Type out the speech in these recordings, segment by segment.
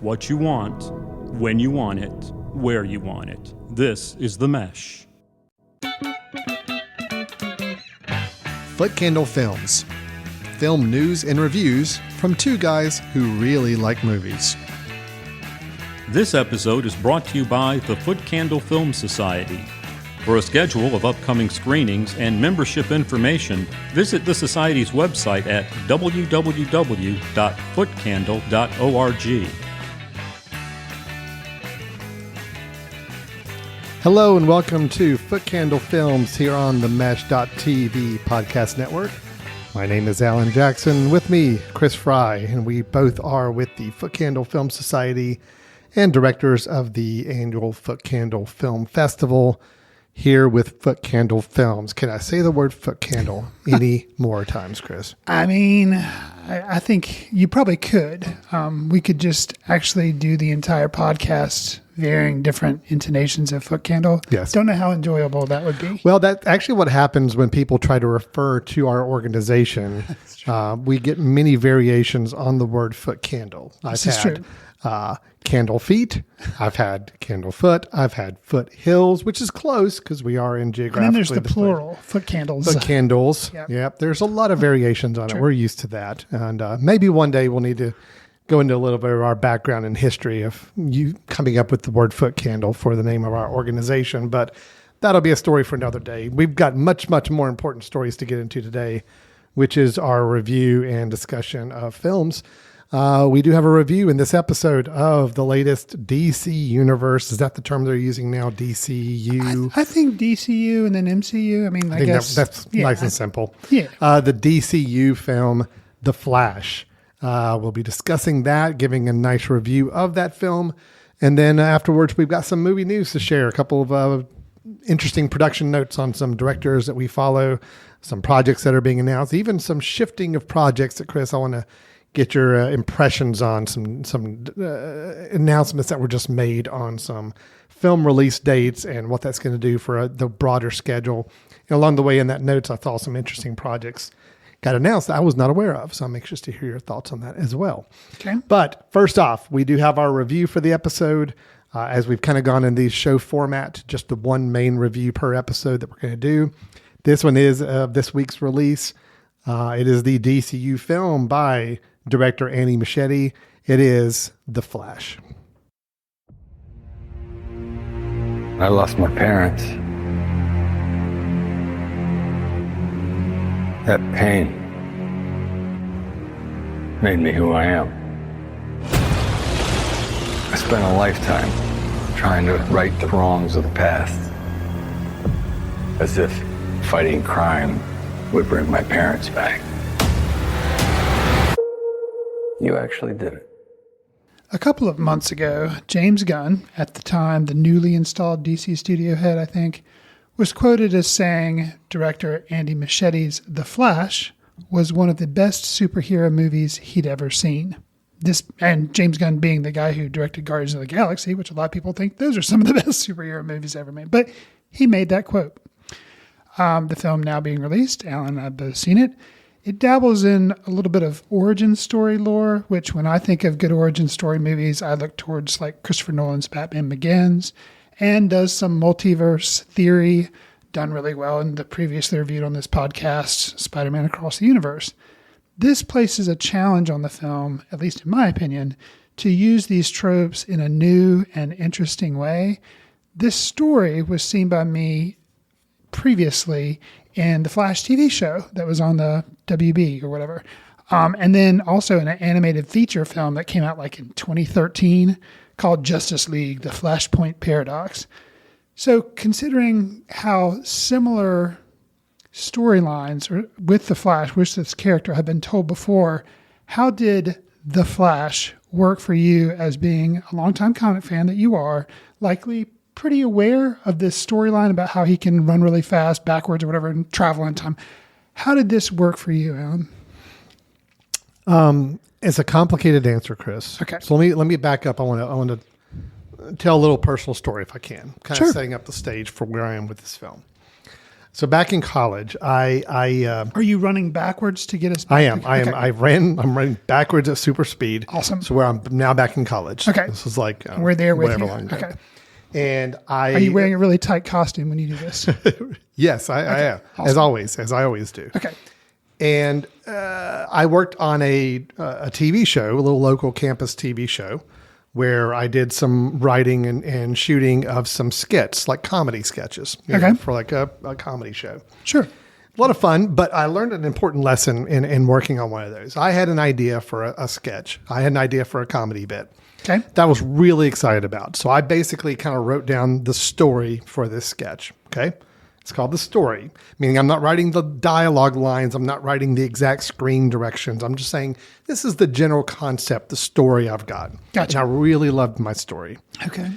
what you want, when you want it, where you want it. This is The Mesh. Foot Candle Films. Film news and reviews from two guys who really like movies. This episode is brought to you by the Foot Candle Film Society. For a schedule of upcoming screenings and membership information, visit the Society's website at www.footcandle.org. Hello and welcome to Foot Candle Films here on the Mesh.tv podcast network. My name is Alan Jackson. With me, Chris Fry, and we both are with the Foot Candle Film Society and directors of the annual Foot Candle Film Festival here with Foot Candle Films. Can I say the word Foot Candle any more times, Chris? I mean, I think you probably could. We could just actually do the entire podcast varying different intonations of Foot Candle. Yes. Don't know how enjoyable that would be. Well, that's actually what happens when people try to refer to our organization. We get many variations on the word Foot Candle. This is true. Candle Feet. I've had Candle Foot. I've had Foot Hills, which is close because we are in geographically. And then there's the plural, Foot Candles. Foot Candles. Yep. Yep. There's a lot of variations on it. We're used to that. And maybe one day we'll need to go into a little bit of our background and history of you coming up with the word Foot Candle for the name of our organization. But that'll be a story for another day. We've got much, much more important stories to get into today, which is our review and discussion of films. We do have a review in this episode of the latest DC Universe. Is that the term they're using now? DCU? I think DCU and then MCU. I mean, I guess that's nice and simple. Yeah. The DCU film, The Flash. We'll be discussing that, giving a nice review of that film. And then afterwards, we've got some movie news to share, a couple of interesting production notes on some directors that we follow, some projects that are being announced, even some shifting of projects that, Chris, I want to get your impressions on some announcements that were just made on some film release dates and what that's going to do for the broader schedule. And along the way in that notes, I thought some interesting projects got announced that I was not aware of. So I'm anxious to hear your thoughts on that as well. Okay. But first off, we do have our review for the episode. As we've kind of gone in the show format, just the one main review per episode that we're going to do. This one is this week's release. It is the DCU film by director Andy Muschietti. It is The Flash. I lost my parents. That pain made me who I am. I spent a lifetime trying to right the wrongs of the past, as if fighting crime would bring my parents back. You actually did it. A couple of months ago, James Gunn, at the time the newly installed DC studio head, I think, was quoted as saying director Andy Muschietti's The Flash was one of the best superhero movies he'd ever seen. And James Gunn being the guy who directed Guardians of the Galaxy, which a lot of people think those are some of the best superhero movies ever made. But he made that quote. The film now being released, Alan and I have both seen it. It dabbles in a little bit of origin story lore, which when I think of good origin story movies, I look towards like Christopher Nolan's Batman Begins, and does some multiverse theory, done really well in the previously reviewed on this podcast, Spider-Man Across the Universe. This places a challenge on the film, at least in my opinion, to use these tropes in a new and interesting way. This story was seen by me previously in the Flash TV show that was on the WB or whatever. And then also in an animated feature film that came out like in 2013 called Justice League, The Flashpoint Paradox. So considering how similar storylines with the Flash, which this character had been told before, how did the Flash work for you as being a longtime comic fan that you are, likely pretty aware of this storyline about how he can run really fast backwards or whatever and travel in time? How did this work for you, Alan? It's a complicated answer, Chris. Okay. So let me back up. I want to tell a little personal story if I can, kind Sure. of setting up the stage for where I am with this film. So back in college, Are you running backwards to get us? I am. Okay. I'm running backwards at super speed. Awesome. So where I'm now back in college. Okay. This is like We're there with whatever you. long ago. Okay. And Are you wearing a really tight costume when you do this? Yes, I am. Awesome. As I always do. Okay. And I worked on a TV show, a little local campus TV show, where I did some writing and shooting of some skits, like comedy sketches, Okay. for like a comedy show. Sure. A lot of fun, but I learned an important lesson in working on one of those. I had an idea for a sketch. I had an idea for a comedy bit Okay. that I was really excited about. So I basically kind of wrote down the story for this sketch. Okay. It's called The Story, meaning I'm not writing the dialogue lines. I'm not writing the exact screen directions. I'm just saying this is the general concept, the story I've got. Gotcha. And I really loved my story. Okay.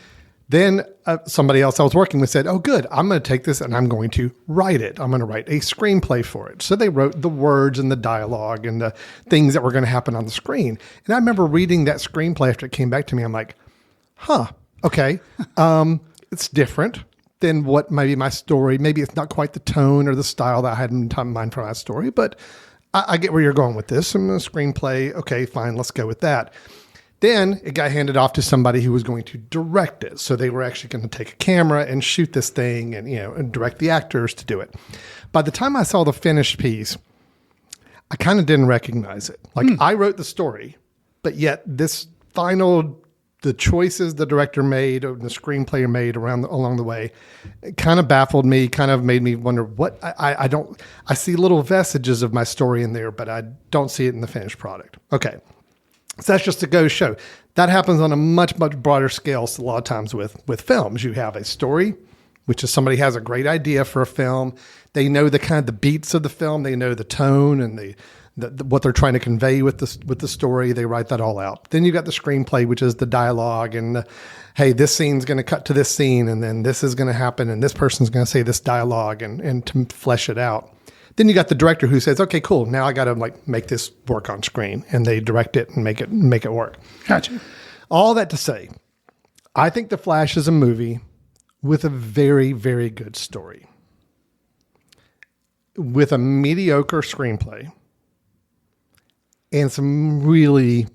Then somebody else I was working with said, oh, good, I'm going to take this and I'm going to write it. I'm going to write a screenplay for it. So they wrote the words and the dialogue and the things that were going to happen on the screen. And I remember reading that screenplay after it came back to me. I'm like, okay, it's different than what maybe my story, maybe it's not quite the tone or the style that I had in mind for my story, but I get where you're going with this. I'm a screenplay. Okay, fine, let's go with that. Then it got handed off to somebody who was going to direct it. So they were actually going to take a camera and shoot this thing and, and direct the actors to do it. By the time I saw the finished piece, I kind of didn't recognize it. Like I wrote the story, but yet the choices the director made or the screenplay made along the way, it kind of baffled me, kind of made me wonder what I see little vestiges of my story in there, but I don't see it in the finished product. Okay. So that's just to go show. That happens on a much, much broader scale. So a lot of times with films, you have a story, which is somebody has a great idea for a film. They know the kind of the beats of the film. They know the tone and the what they're trying to convey with the story. They write that all out. Then you got the screenplay, which is the dialogue and hey, this scene's going to cut to this scene and then this is going to happen and this person's going to say this dialogue and to flesh it out. Then you got the director who says, okay, cool. Now I got to make this work on screen, and they direct it and make it work. Gotcha. All that to say, I think The Flash is a movie with a very, very good story, with a mediocre screenplay and some really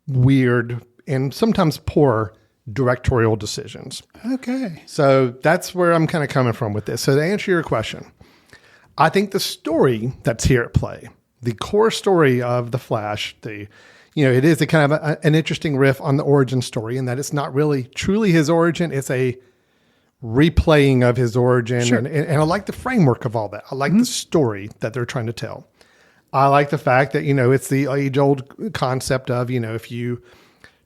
weird and sometimes poor directorial decisions. Okay. So that's where I'm kind of coming from with this. So to answer your question, I think the story that's here at play, the core story of The Flash, it is a kind of an interesting riff on the origin story in that it's not really truly his origin. It's a replaying of his origin. Sure. And I like the framework of all that. I like the story that they're trying to tell. I like the fact that, it's the age-old concept of, if you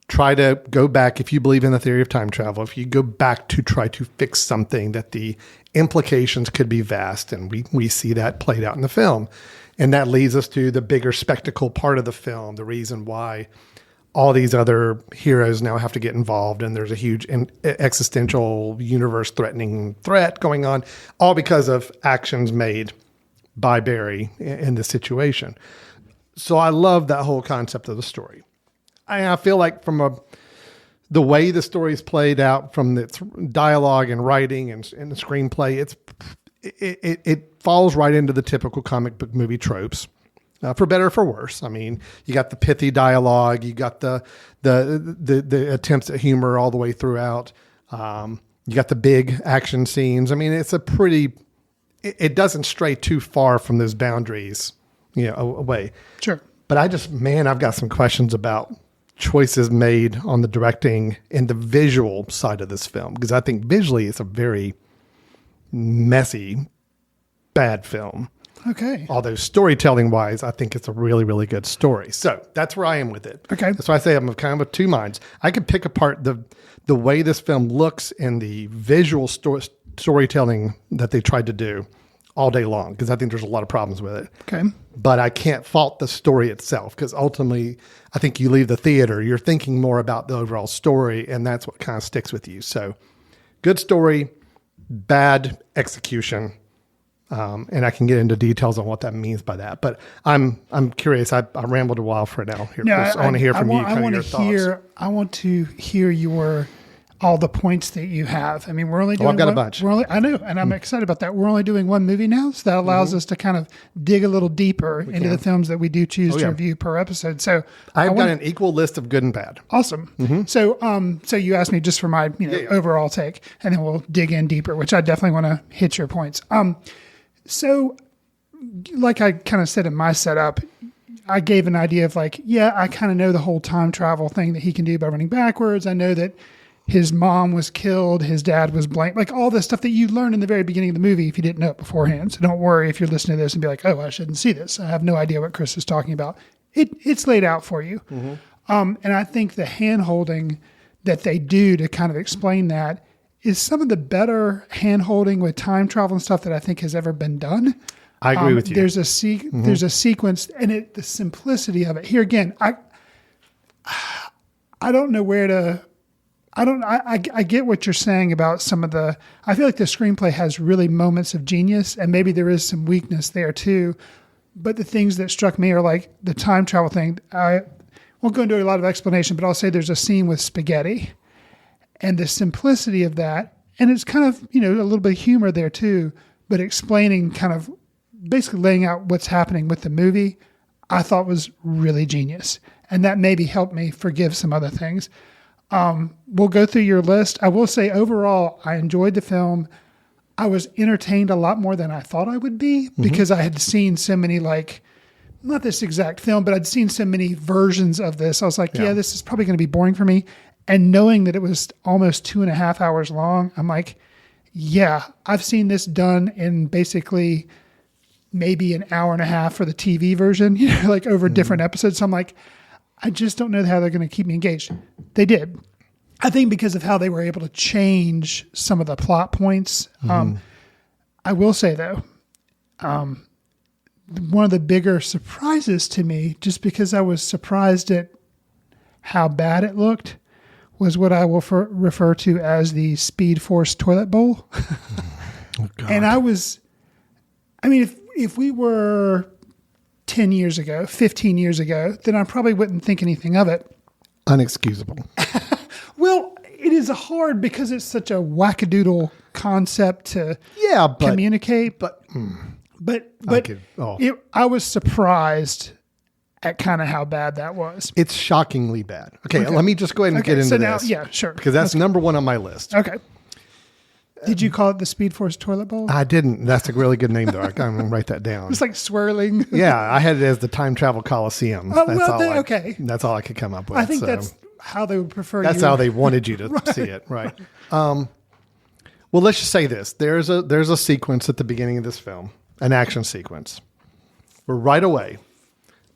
try to go back, if you believe in the theory of time travel, if you go back to try to fix something, that the implications could be vast. And we see that played out in the film. And that leads us to the bigger spectacle part of the film, the reason why all these other heroes now have to get involved. And there's a huge existential universe threatening threat going on, all because of actions made by Barry in this situation. So I love that whole concept of the story. I feel like from the way the story is played out, from its dialogue and writing and the screenplay, it falls right into the typical comic book movie tropes, for better or for worse. I mean, you got the pithy dialogue, you got the attempts at humor all the way throughout. You got the big action scenes. I mean, it doesn't stray too far from those boundaries, away. Sure. But I've got some questions about choices made on the directing and the visual side of this film, because I think visually it's a very messy, bad film. Okay. Although storytelling wise, I think it's a really, really good story. So that's where I am with it. Okay. That's why I say I'm kind of of two minds. I could pick apart the way this film looks and the visual storytelling that they tried to do all day long, because I think there's a lot of problems with it. Okay. But I can't fault the story itself, because ultimately I think you leave the theater, you're thinking more about the overall story, and that's what kind of sticks with you. So good story, bad execution. And I can get into details on what that means by that. But I'm curious. I rambled a while for now here, Chris. I want to hear from you, kind of your thoughts. I want to hear your all the points that you have. I mean, we're only doing I've got a bunch. I know, and I'm excited about that. We're only doing one movie now, so that allows us to kind of dig a little deeper into the films that we do choose to review per episode. So I've got an equal list of good and bad. awesome. So so you asked me just for my overall take, and then we'll dig in deeper, which I definitely want to hit your points. So like I kind of said in my setup, I gave an idea of like, I kind of know the whole time travel thing that he can do by running backwards. I know that his mom was killed, his dad was blamed, like all the stuff that you learn in the very beginning of the movie if you didn't know it beforehand. So don't worry if you're listening to this and be like, oh, I shouldn't see this. I have no idea what Chris is talking about. It's laid out for you. And I think the hand-holding that they do to kind of explain that is some of the better hand-holding with time travel and stuff that I think has ever been done. I agree with you. There's a sequence, and the simplicity of it. Here again, I don't know where to. I get what you're saying about some of the. I feel like the screenplay has really moments of genius, and maybe there is some weakness there too. But the things that struck me are like the time travel thing. I won't go into a lot of explanation, but I'll say there's a scene with spaghetti, and the simplicity of that, and it's kind of a little bit of humor there too, but explaining kind of. Basically laying out what's happening with the movie, I thought was really genius. And that maybe helped me forgive some other things. We'll go through your list. I will say overall, I enjoyed the film. I was entertained a lot more than I thought I would be because I had seen so many, like, not this exact film, but I'd seen so many versions of this. I was like, this is probably going to be boring for me. And knowing that it was almost 2.5 hours long, I'm like, I've seen this done in basically maybe an hour and a half for the TV version, like over different episodes. So I'm like, I just don't know how they're going to keep me engaged. They did. I think because of how they were able to change some of the plot points. I will say though, one of the bigger surprises to me, just because I was surprised at how bad it looked, was what I will refer to as the Speed Force toilet bowl. And if we were 10 years ago, 15 years ago, then I probably wouldn't think anything of it. Unexcusable. Well, it is hard because it's such a wackadoodle concept to communicate. But I was surprised at kind of how bad that was. It's shockingly bad. Okay, let me just go ahead and get into this. Yeah, sure. Because that's number one on my list. Okay. Did you call it the Speed Force toilet bowl? I didn't. That's a really good name, though. I'm going to write that down. It's like swirling. Yeah, I had it as the Time Travel Coliseum. Okay. That's all I could come up with. I think that's how they would prefer That's how they wanted you to see it, right? Well, let's just say this. There's a sequence at the beginning of this film, an action sequence, where right away,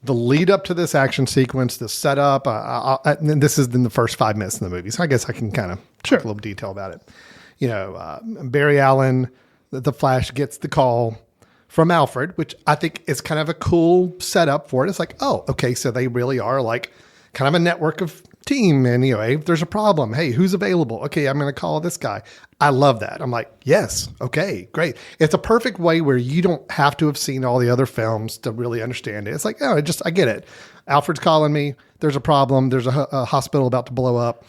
the lead up to this action sequence, the setup, and this is in the first 5 minutes of the movie, so I guess I can kind of talk a little detail about it. Barry Allen, the Flash, gets the call from Alfred, which I think is kind of a cool setup for it. It's like, oh, okay, so they really are like kind of a network of team. And, hey, if there's a problem, hey, who's available? Okay, I'm going to call this guy. I love that. I'm like, yes, okay, great. It's a perfect way where you don't have to have seen all the other films to really understand it. It's like, oh, I get it. Alfred's calling me. There's a problem. There's a hospital about to blow up.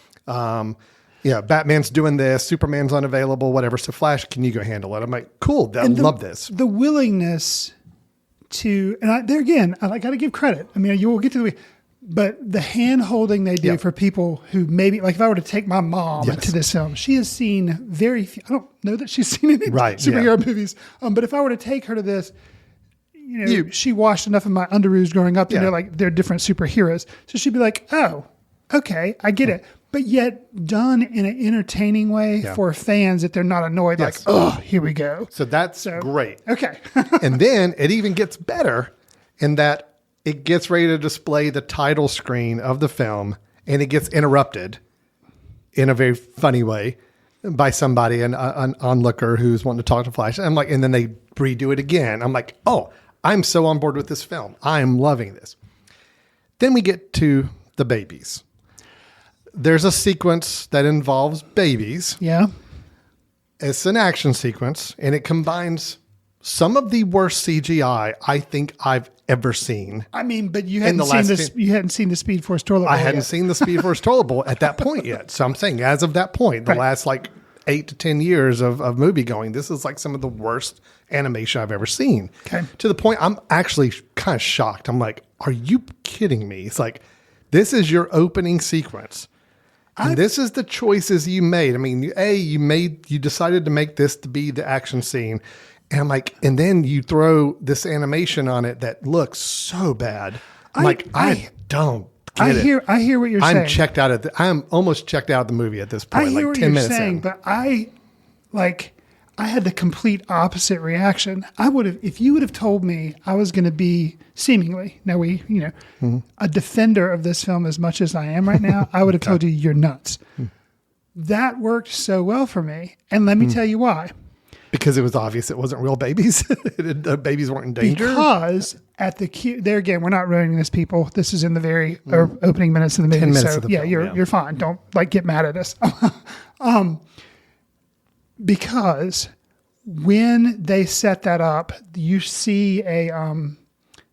Batman's doing this, Superman's unavailable, whatever. So Flash, can you go handle it? I'm like, cool. I love this. The willingness to, and I got to give credit. I mean, you will get to but the hand holding they do for people who maybe, like if I were to take my mom to this film, she has seen very few, I don't know that she's seen any superhero movies. But if I were to take her to this, she watched enough of my underoos growing up and they're different superheroes. So she'd be like, oh, okay, I get it. But yet done in an entertaining way for fans that they're not annoyed, like, oh, here we go. So that's great. Okay. And then it even gets better in that it gets ready to display the title screen of the film and it gets interrupted in a very funny way by somebody, an onlooker who's wanting to talk to Flash. I'm like, and then they redo it again. I'm like, oh, I'm so on board with this film. I'm loving this. Then we get to the babies. There's a sequence that involves babies. Yeah. It's an action sequence, and it combines some of the worst CGI I think I've ever seen. I mean, but you In hadn't the seen last this. few- You hadn't seen the Speed Force toilet. I bowl hadn't yet. seen the Speed Force toilet bowl at that point yet. So I'm saying, as of that point, the Right. last like 8 to 10 years of movie going, this is like some of the worst animation I've ever seen. Okay. To the point I'm actually kind of shocked. I'm like, are you kidding me? It's like, this is your opening sequence. And this is the choices you made. I mean, you decided to make this to be the action scene. And I'm like, and then you throw this animation on it that looks so bad. I don't get it. I hear what you're saying. I'm checked out I'm almost checked out of the movie at this point. I hear like what 10 you're minutes saying, in. but I had the complete opposite reaction. I would have, if you would have told me I was going to be seemingly, a defender of this film as much as I am right now, I would have told you you're nuts. That worked so well for me. And let me tell you why. Because it was obvious it wasn't real babies. The babies weren't in danger. Because at the there again, we're not ruining this, people. This is in the very opening minutes of the movie. 10 minutes so of the yeah, film, you're fine. Don't get mad at us. Because when they set that up, you see that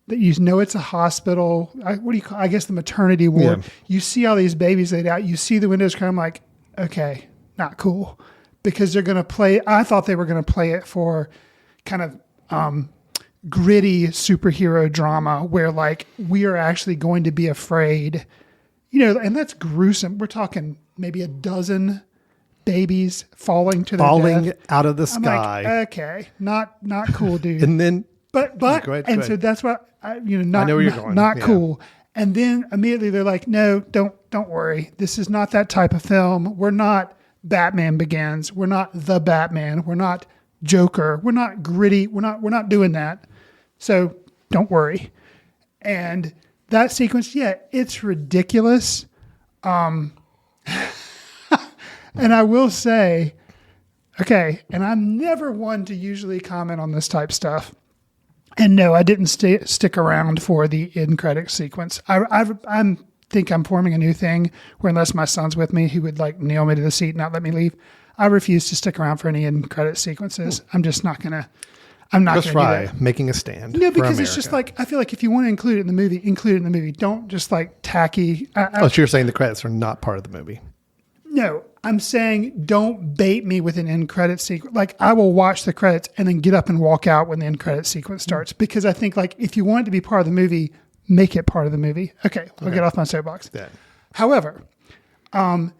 you know it's a hospital. What do you call? I guess the maternity ward. Yeah. You see all these babies laid out. You see the windows crack. I'm like, okay, not cool, because they're going to play. I thought they were going to play it for kind of gritty superhero drama where like we are actually going to be afraid, and that's gruesome. We're talking maybe a dozen babies falling to their death. out of the I'm sky. like, okay, not cool, dude. And then But go ahead. so that's what not I know where you're going. not Yeah. cool. And then immediately they're like, no, don't worry. This is not that type of film. We're not Batman Begins. We're not the Batman. We're not Joker. We're not gritty. We're not doing that. So don't worry. And that sequence, yeah, it's ridiculous. And I will say, okay, and I'm never one to usually comment on this type stuff. And no, I didn't stick around for the end credit sequence. I think I'm forming a new thing where unless my son's with me, he would like nail me to the seat and not let me leave. I refuse to stick around for any end credit sequences. I'm just not going to. I'm not Just going to do try that. making a stand. No, for because it's just America. like, I feel like if you want to include it in the movie, include it in the movie. Don't just like tacky. Oh, so you're saying the credits are not part of the movie? No, I'm saying don't bait me with an end credit sequence. Like I will watch the credits and then get up and walk out when the end credit sequence starts, because I think like if you want it to be part of the movie, make it part of the movie. Okay, I'll get off my soapbox. Yeah. However, I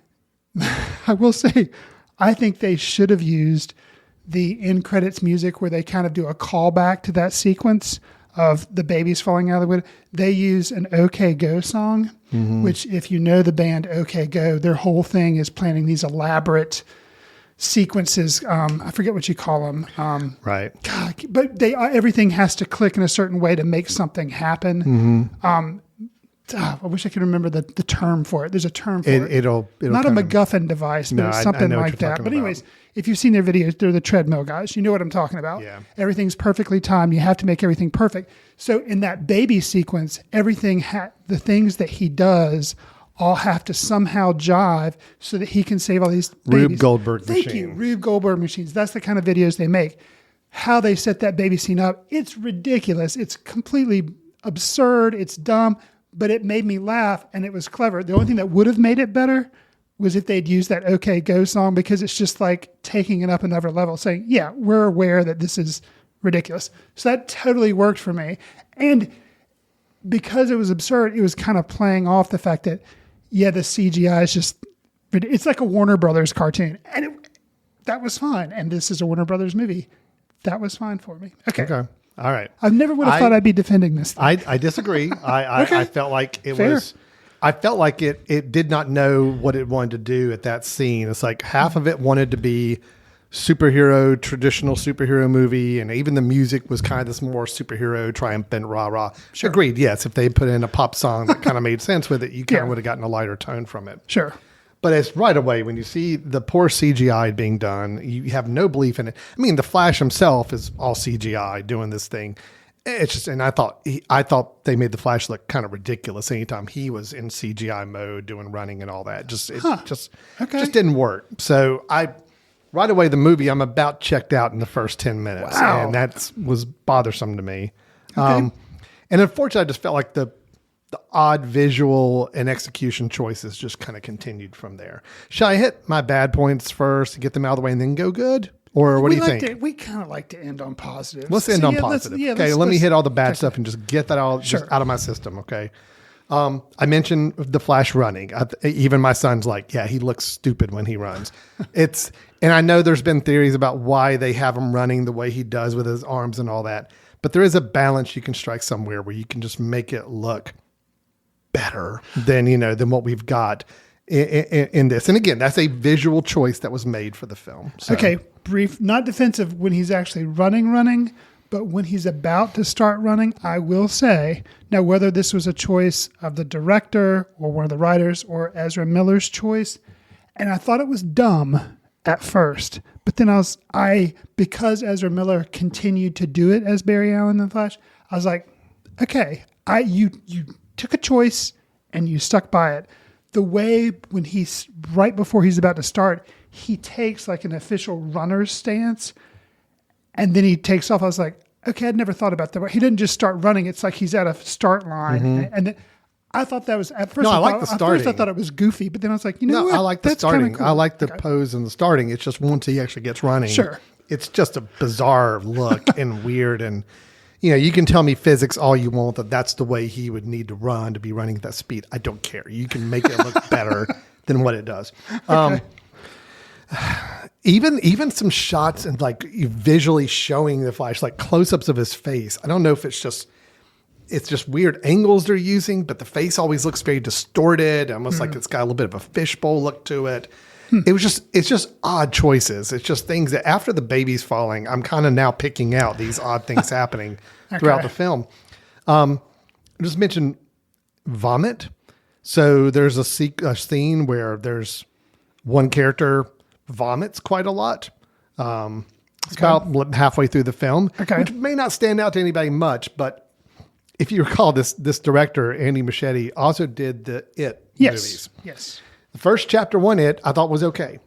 will say, I think they should have used the end credits music where they kind of do a callback to that sequence of the babies falling out of the window. They use an OK Go song, which if you know the band OK Go, their whole thing is planning these elaborate sequences. I forget what you call them. Right. God, but everything has to click in a certain way to make something happen. I wish I could remember the term for it. There's a term for it. It'll Not a kind of- MacGuffin device, but No, it's I something know what like you're that. talking But anyways, about. if you've seen their videos, they're the treadmill guys. You know what I'm talking about. Yeah. Everything's perfectly timed. You have to make everything perfect. So in that baby sequence, everything the things that he does all have to somehow jive so that he can save all these Rube babies. Goldberg Thank machine. you, Rube Goldberg machines. That's the kind of videos they make. How they set that baby scene up, it's ridiculous. It's completely absurd. It's dumb, but it made me laugh and it was clever. The only thing that would have made it better was if they'd used that OK Go song, because it's just like taking it up another level, saying, yeah, we're aware that this is ridiculous. So that totally worked for me. And because it was absurd, it was kind of playing off the fact that, yeah, the CGI is just, it's like a Warner Brothers cartoon. And that was fine. And this is a Warner Brothers movie. That was fine for me. Okay. Okay. All right. I never would have thought I'd be defending this thing. I disagree. I felt like it Fair. was. I felt like it did not know what it wanted to do at that scene. It's like half of it wanted to be traditional superhero movie, and even the music was kind of this more superhero triumphant rah rah. Sure. Agreed. Yes, if they put in a pop song that kind of made sense with it, you kind Yeah. of would have gotten a lighter tone from it. Sure. But it's right away when you see the poor CGI being done, you have no belief in it. I mean, the Flash himself is all CGI doing this thing. It's just, and I thought they made the Flash look kind of ridiculous anytime he was in CGI mode doing running and all that. Just Okay. didn't work. So right away, the movie, I'm about checked out in the first 10 minutes. Wow. And that was bothersome to me. And unfortunately, I just felt like the odd visual and execution choices just kind of continued from there. Shall I hit my bad points first to get them out of the way and then go good? Or what do you think? We kind of like to end on positive. Let's end on positive. Let me hit all the bad stuff and just get that all just out of my system. Okay. I mentioned the Flash running. Even my son's like, yeah, he looks stupid when he runs. And I know there's been theories about why they have him running the way he does with his arms and all that. But there is a balance you can strike somewhere where you can just make it look better than what we've got in this. And again, that's a visual choice that was made for the film. So. Okay, brief, not defensive when he's actually running, but when he's about to start running, I will say, now whether this was a choice of the director or one of the writers or Ezra Miller's choice, and I thought it was dumb at first, but then because Ezra Miller continued to do it as Barry Allen in the Flash, I was like, okay, you took a choice and you stuck by it. The way when he's right before he's about to start, he takes like an official runner's stance and then he takes off. I was like, okay, I'd never thought about that. He didn't just start running. It's like he's at a start line. And then I thought that was at first. No, I like the starting. At first I thought it was goofy, but then I was like, what? I like the That's starting. cool. I like the pose and the starting. It's just once he actually gets running. Sure. It's just a bizarre look and weird. And, you can tell me physics all you want that's the way he would need to run to be running at that speed. I don't care. You can make it look better than what it does. Even some shots and like visually showing the Flash, like close-ups of his face. I don't know if it's just weird angles they're using, but the face always looks very distorted, almost like it's got a little bit of a fishbowl look to it. It's just odd choices. It's just things that after the baby's falling, I'm kind of now picking out these odd things happening throughout the film. I just mentioned vomit. So there's a scene where there's one character vomits quite a lot. It's about halfway through the film, which may not stand out to anybody much, but if you recall, this director, Andy Muschietti, also did the It movies. Yes. The first chapter 1, It, I thought was okay.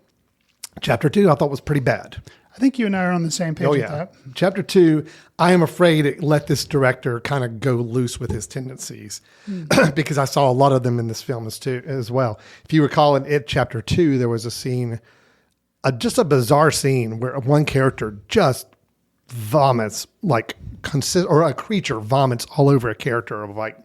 Chapter 2, I thought was pretty bad. I think you and I are on the same page with that. Chapter 2, I am afraid it let this director kind of go loose with his tendencies because I saw a lot of them in this film as well. If you recall in It Chapter 2, there was a scene, just a bizarre scene where one character just vomits or a creature vomits all over a character of like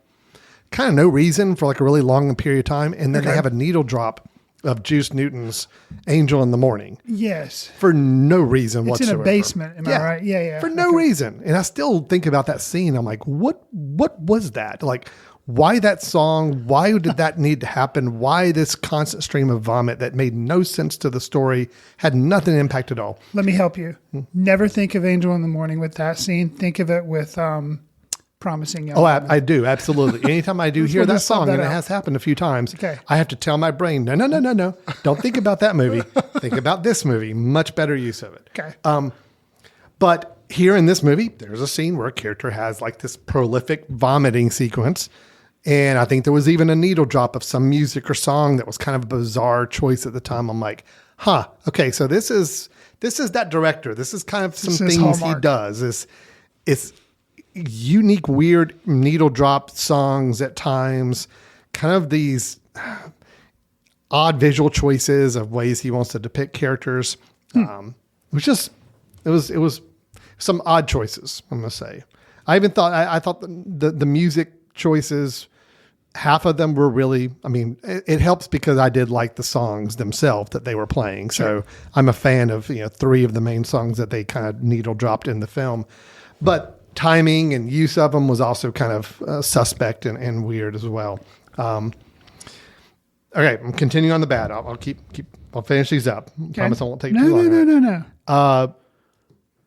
kind of no reason for like a really long period of time. And then they have a needle drop of Juice Newton's Angel in the Morning. Yes. For no reason it's whatsoever. In a basement, am I right? Yeah. For no reason. And I still think about that scene. I'm like, what was that? Like, why that song? Why did that need to happen? Why this constant stream of vomit that made no sense to the story, had nothing impact at all? Let me help you. Never think of Angel in the Morning with that scene. Think of it with Promising Young Woman. I do. Absolutely. Anytime I do hear that song, and it has happened a few times, I have to tell my brain, no. Don't think about that movie. Think about this movie. Much better use of it. Okay. But here in this movie, there's a scene where a character has like this prolific vomiting sequence. And I think there was even a needle drop of some music or song that was kind of a bizarre choice at the time. I'm like, okay, so this is that director. This is kind of some things Hallmark. He does. It's unique, weird needle drop songs at times, kind of these odd visual choices of ways he wants to depict characters. It was some odd choices, I'm going to say. I even thought, I thought the music choices, half of them were really, it helps because I did like the songs themselves that they were playing. So I'm a fan of, 3 of the main songs that they kind of needle dropped in the film, but timing and use of them was also kind of suspect and weird as well. Okay. I'm continuing on the bad. I'll finish these up. I promise I won't take too long. No.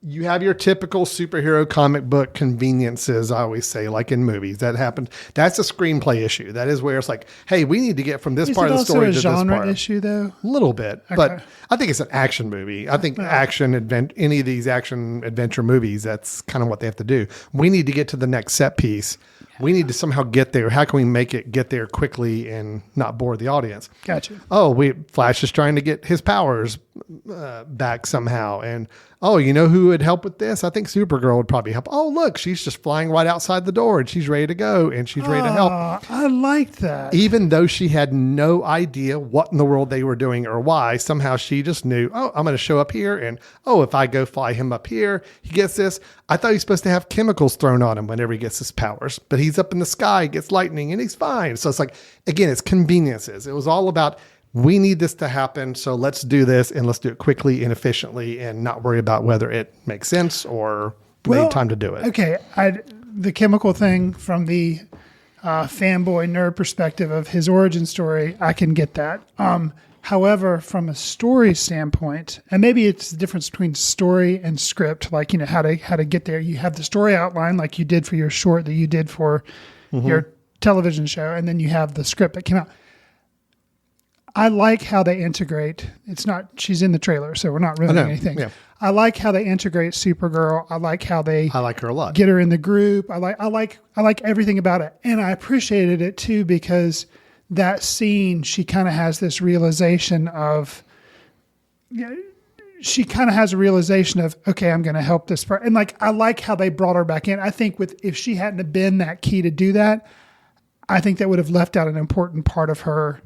You have your typical superhero comic book conveniences, I always say, like in movies. That happens. That's a screenplay issue. That is where it's like, hey, we need to get from this part of the story to this part. Is it also a genre issue, though? A little bit. Okay. But I think it's an action movie. I think any of these action adventure movies, that's kind of what they have to do. We need to get to the next set piece. we need to somehow get there. How can we make it get there quickly and not bore the audience? Gotcha. Oh, Flash is trying to get his powers back somehow. And, oh, you know who would help with this? I think Supergirl would probably help. Oh, look, she's just flying right outside the door and she's ready to go and she's ready to help. I like that. Even though she had no idea what in the world they were doing or why, somehow she just knew, oh, I'm going to show up here. And, oh, if I go fly him up here, he gets this. I thought he was supposed to have chemicals thrown on him whenever he gets his powers, but he's up in the sky, gets lightning, and he's fine. So it's like, again, it's conveniences. It was all about, we need this to happen, so let's do this, and let's do it quickly and efficiently and not worry about whether it makes sense or made time to do it. Okay, the chemical thing from the fanboy nerd perspective of his origin story, I can get that. However, from a story standpoint, and maybe it's the difference between story and script, like, how to get there. You have the story outline like you did for your short that you did for your television show, and then you have the script that came out. I like how they integrate. She's in the trailer, so we're not ruining anything. Yeah. I like how they integrate Supergirl. I like how they I like her a lot. get her in the group. I like everything about it. And I appreciated it too, because that scene, she kind of has this realization of, okay, I'm going to help this person. And like, I like how they brought her back in. I think if she hadn't have been that key to do that, I think that would have left out an important part of her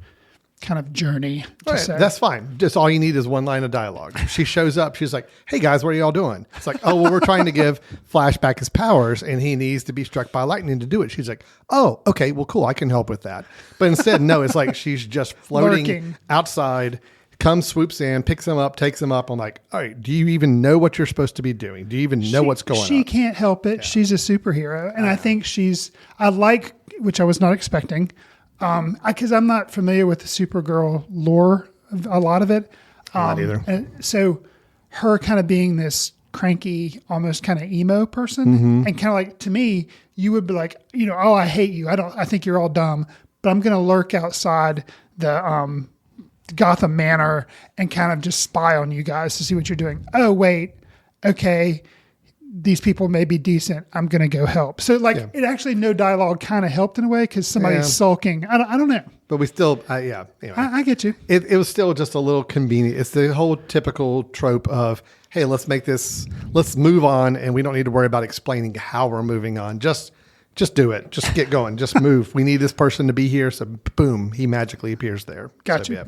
kind of journey. Right, that's fine. Just all you need is one line of dialogue. She shows up. She's like, hey guys, what are y'all doing? It's like, oh, well, we're trying to give Flash back his powers and he needs to be struck by lightning to do it. She's like, oh, okay, well, cool. I can help with that. But instead, no, it's like she's just floating outside, swoops in, picks him up, takes him up. I'm like, all right, do you even know what you're supposed to be doing? Do you even know what's going on? She can't help it. Yeah. She's a superhero. And I think which I was not expecting, because I'm not familiar with the Supergirl lore, a lot of it. Not either. And so her kind of being this cranky, almost kind of emo person, and kind of like, to me, you would be like, oh, I hate you. I think you're all dumb, but I'm going to lurk outside the Gotham Manor and kind of just spy on you guys to see what you're doing. Oh, wait. Okay. These people may be decent. I'm going to go help. So it actually, no dialogue kind of helped in a way because somebody's sulking. I don't know. But we still, Anyway. I get you. It was still just a little convenient. It's the whole typical trope of, hey, let's move on. And we don't need to worry about explaining how we're moving on. Just do it. Just get going. Just move. We need this person to be here. So boom, he magically appears there. Gotcha. So, yeah.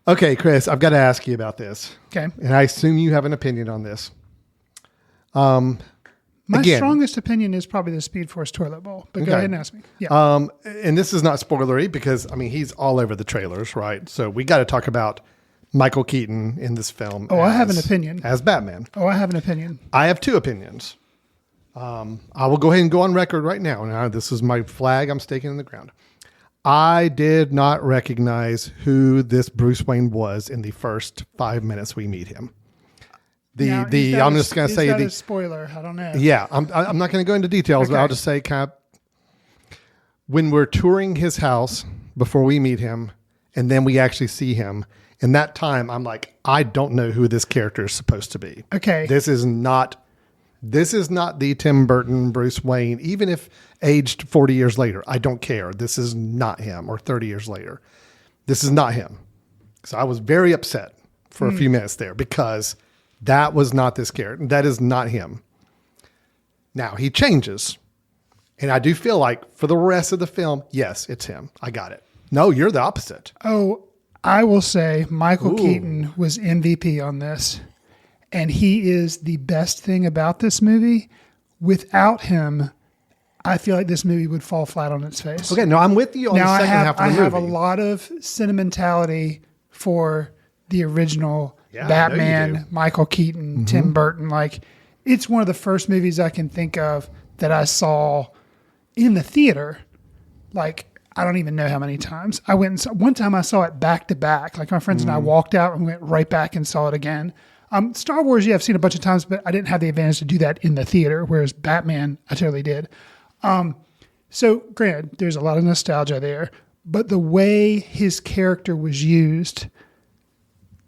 Okay, Chris, I've got to ask you about this. Okay. And I assume you have an opinion on this. My strongest opinion is probably the Speed Force toilet bowl, but go ahead and ask me. Yeah. And this is not spoilery because he's all over the trailers, right? So we got to talk about Michael Keaton in this film. I have an opinion as Batman. I have an opinion. I have two opinions. I will go ahead and go on record right now. Now, this is my flag I'm staking in the ground. I did not recognize who this Bruce Wayne was in the first 5 minutes we meet him. I'm just going to say a spoiler. I don't know. Yeah, I'm not going to go into details, but I'll just say when we're touring his house before we meet him, and then we actually see him. In that time, I'm like, I don't know who this character is supposed to be. Okay, this is not the Tim Burton Bruce Wayne. Even if aged 40 years later, I don't care. This is not him. Or 30 years later, this is not him. So I was very upset for a few minutes there because that was not this character. That is not him. Now he changes. And I do feel like for the rest of the film, yes, it's him. I got it. No, you're the opposite. Oh, I will say Michael Keaton was MVP on this. And he is the best thing about this movie. Without him, I feel like this movie would fall flat on its face. Okay, no, I'm with you on the second half of the movie. I have a lot of sentimentality for the original Batman, Michael Keaton, Tim Burton. Like, it's one of the first movies I can think of that I saw in the theater. Like, I don't even know how many times. I went and saw, one time I saw it back to back. Like, my friends and I walked out and went right back and saw it again. Star Wars, I've seen a bunch of times, but I didn't have the advantage to do that in the theater, whereas Batman, I totally did. So granted, there's a lot of nostalgia there, but the way his character was used,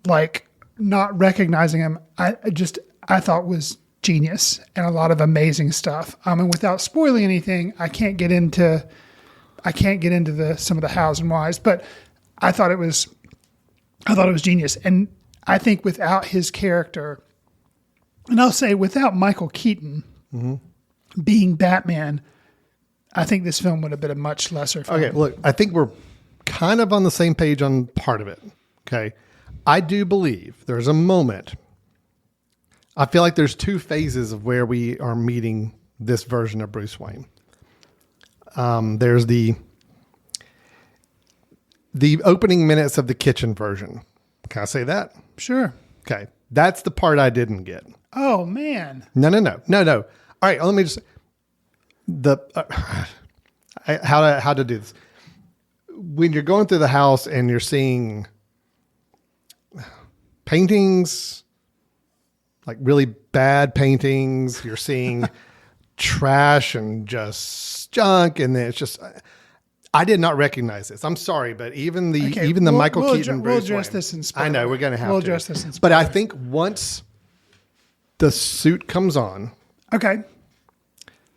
like not recognizing him, I thought was genius and a lot of amazing stuff. And without spoiling anything, I can't get into some of the hows and whys, but I thought it was genius. And I think without his character, and I'll say without Michael Keaton being Batman, I think this film would have been a much lesser film. Okay, look, I think we're kind of on the same page on part of it. Okay. I do believe there's a moment. I feel like there's two phases of where we are meeting this version of Bruce Wayne. There's the opening minutes of the kitchen version. Can I say that? Sure. Okay. That's the part I didn't get. Oh, man. No. All right. Let me just, how to do this. When you're going through the house and you're seeing paintings, like really bad paintings, you're seeing trash and just junk. And then it's just, I did not recognize this. I'm sorry, but even the Michael Keaton we'll Bruce address Wayne, this in spoiler. I know we're going to have We'll to address this in but I spoiler. think once the suit comes on Okay.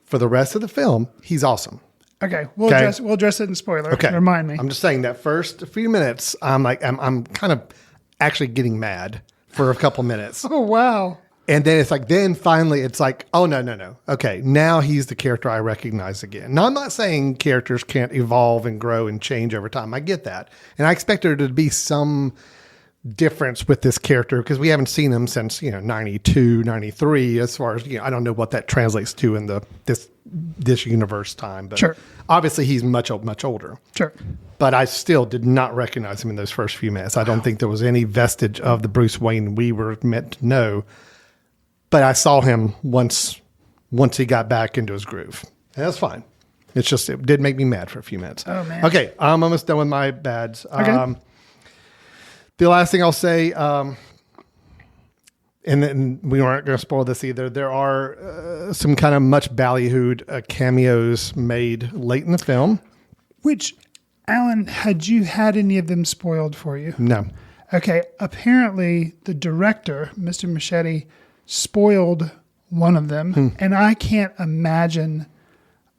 for the rest of the film, he's awesome. Okay. We'll address it in spoiler. Okay. Remind me. I'm just saying that first few minutes, I'm kind of actually getting mad for a couple minutes. Oh, wow. And then it's like, then finally it's like, oh, no. Okay. Now he's the character I recognize again. Now I'm not saying characters can't evolve and grow and change over time. I get that. And I expect there to be some difference with this character because we haven't seen him since, 92, 93, as far as, I don't know what that translates to in this universe time, but Sure. Obviously he's much older. Sure. But I still did not recognize him in those first few minutes. I don't think there was any vestige of the Bruce Wayne we were meant to know. But I saw him once he got back into his groove. And that's fine. It's just, it did make me mad for a few minutes. Oh, man. Okay, I'm almost done with my bads. Okay. The last thing I'll say, and then we aren't going to spoil this either, there are some kind of much ballyhooed cameos made late in the film. Which, Alan, had you had any of them spoiled for you? No. Okay. Apparently, the director, Mr. Machete, spoiled one of them, and I can't imagine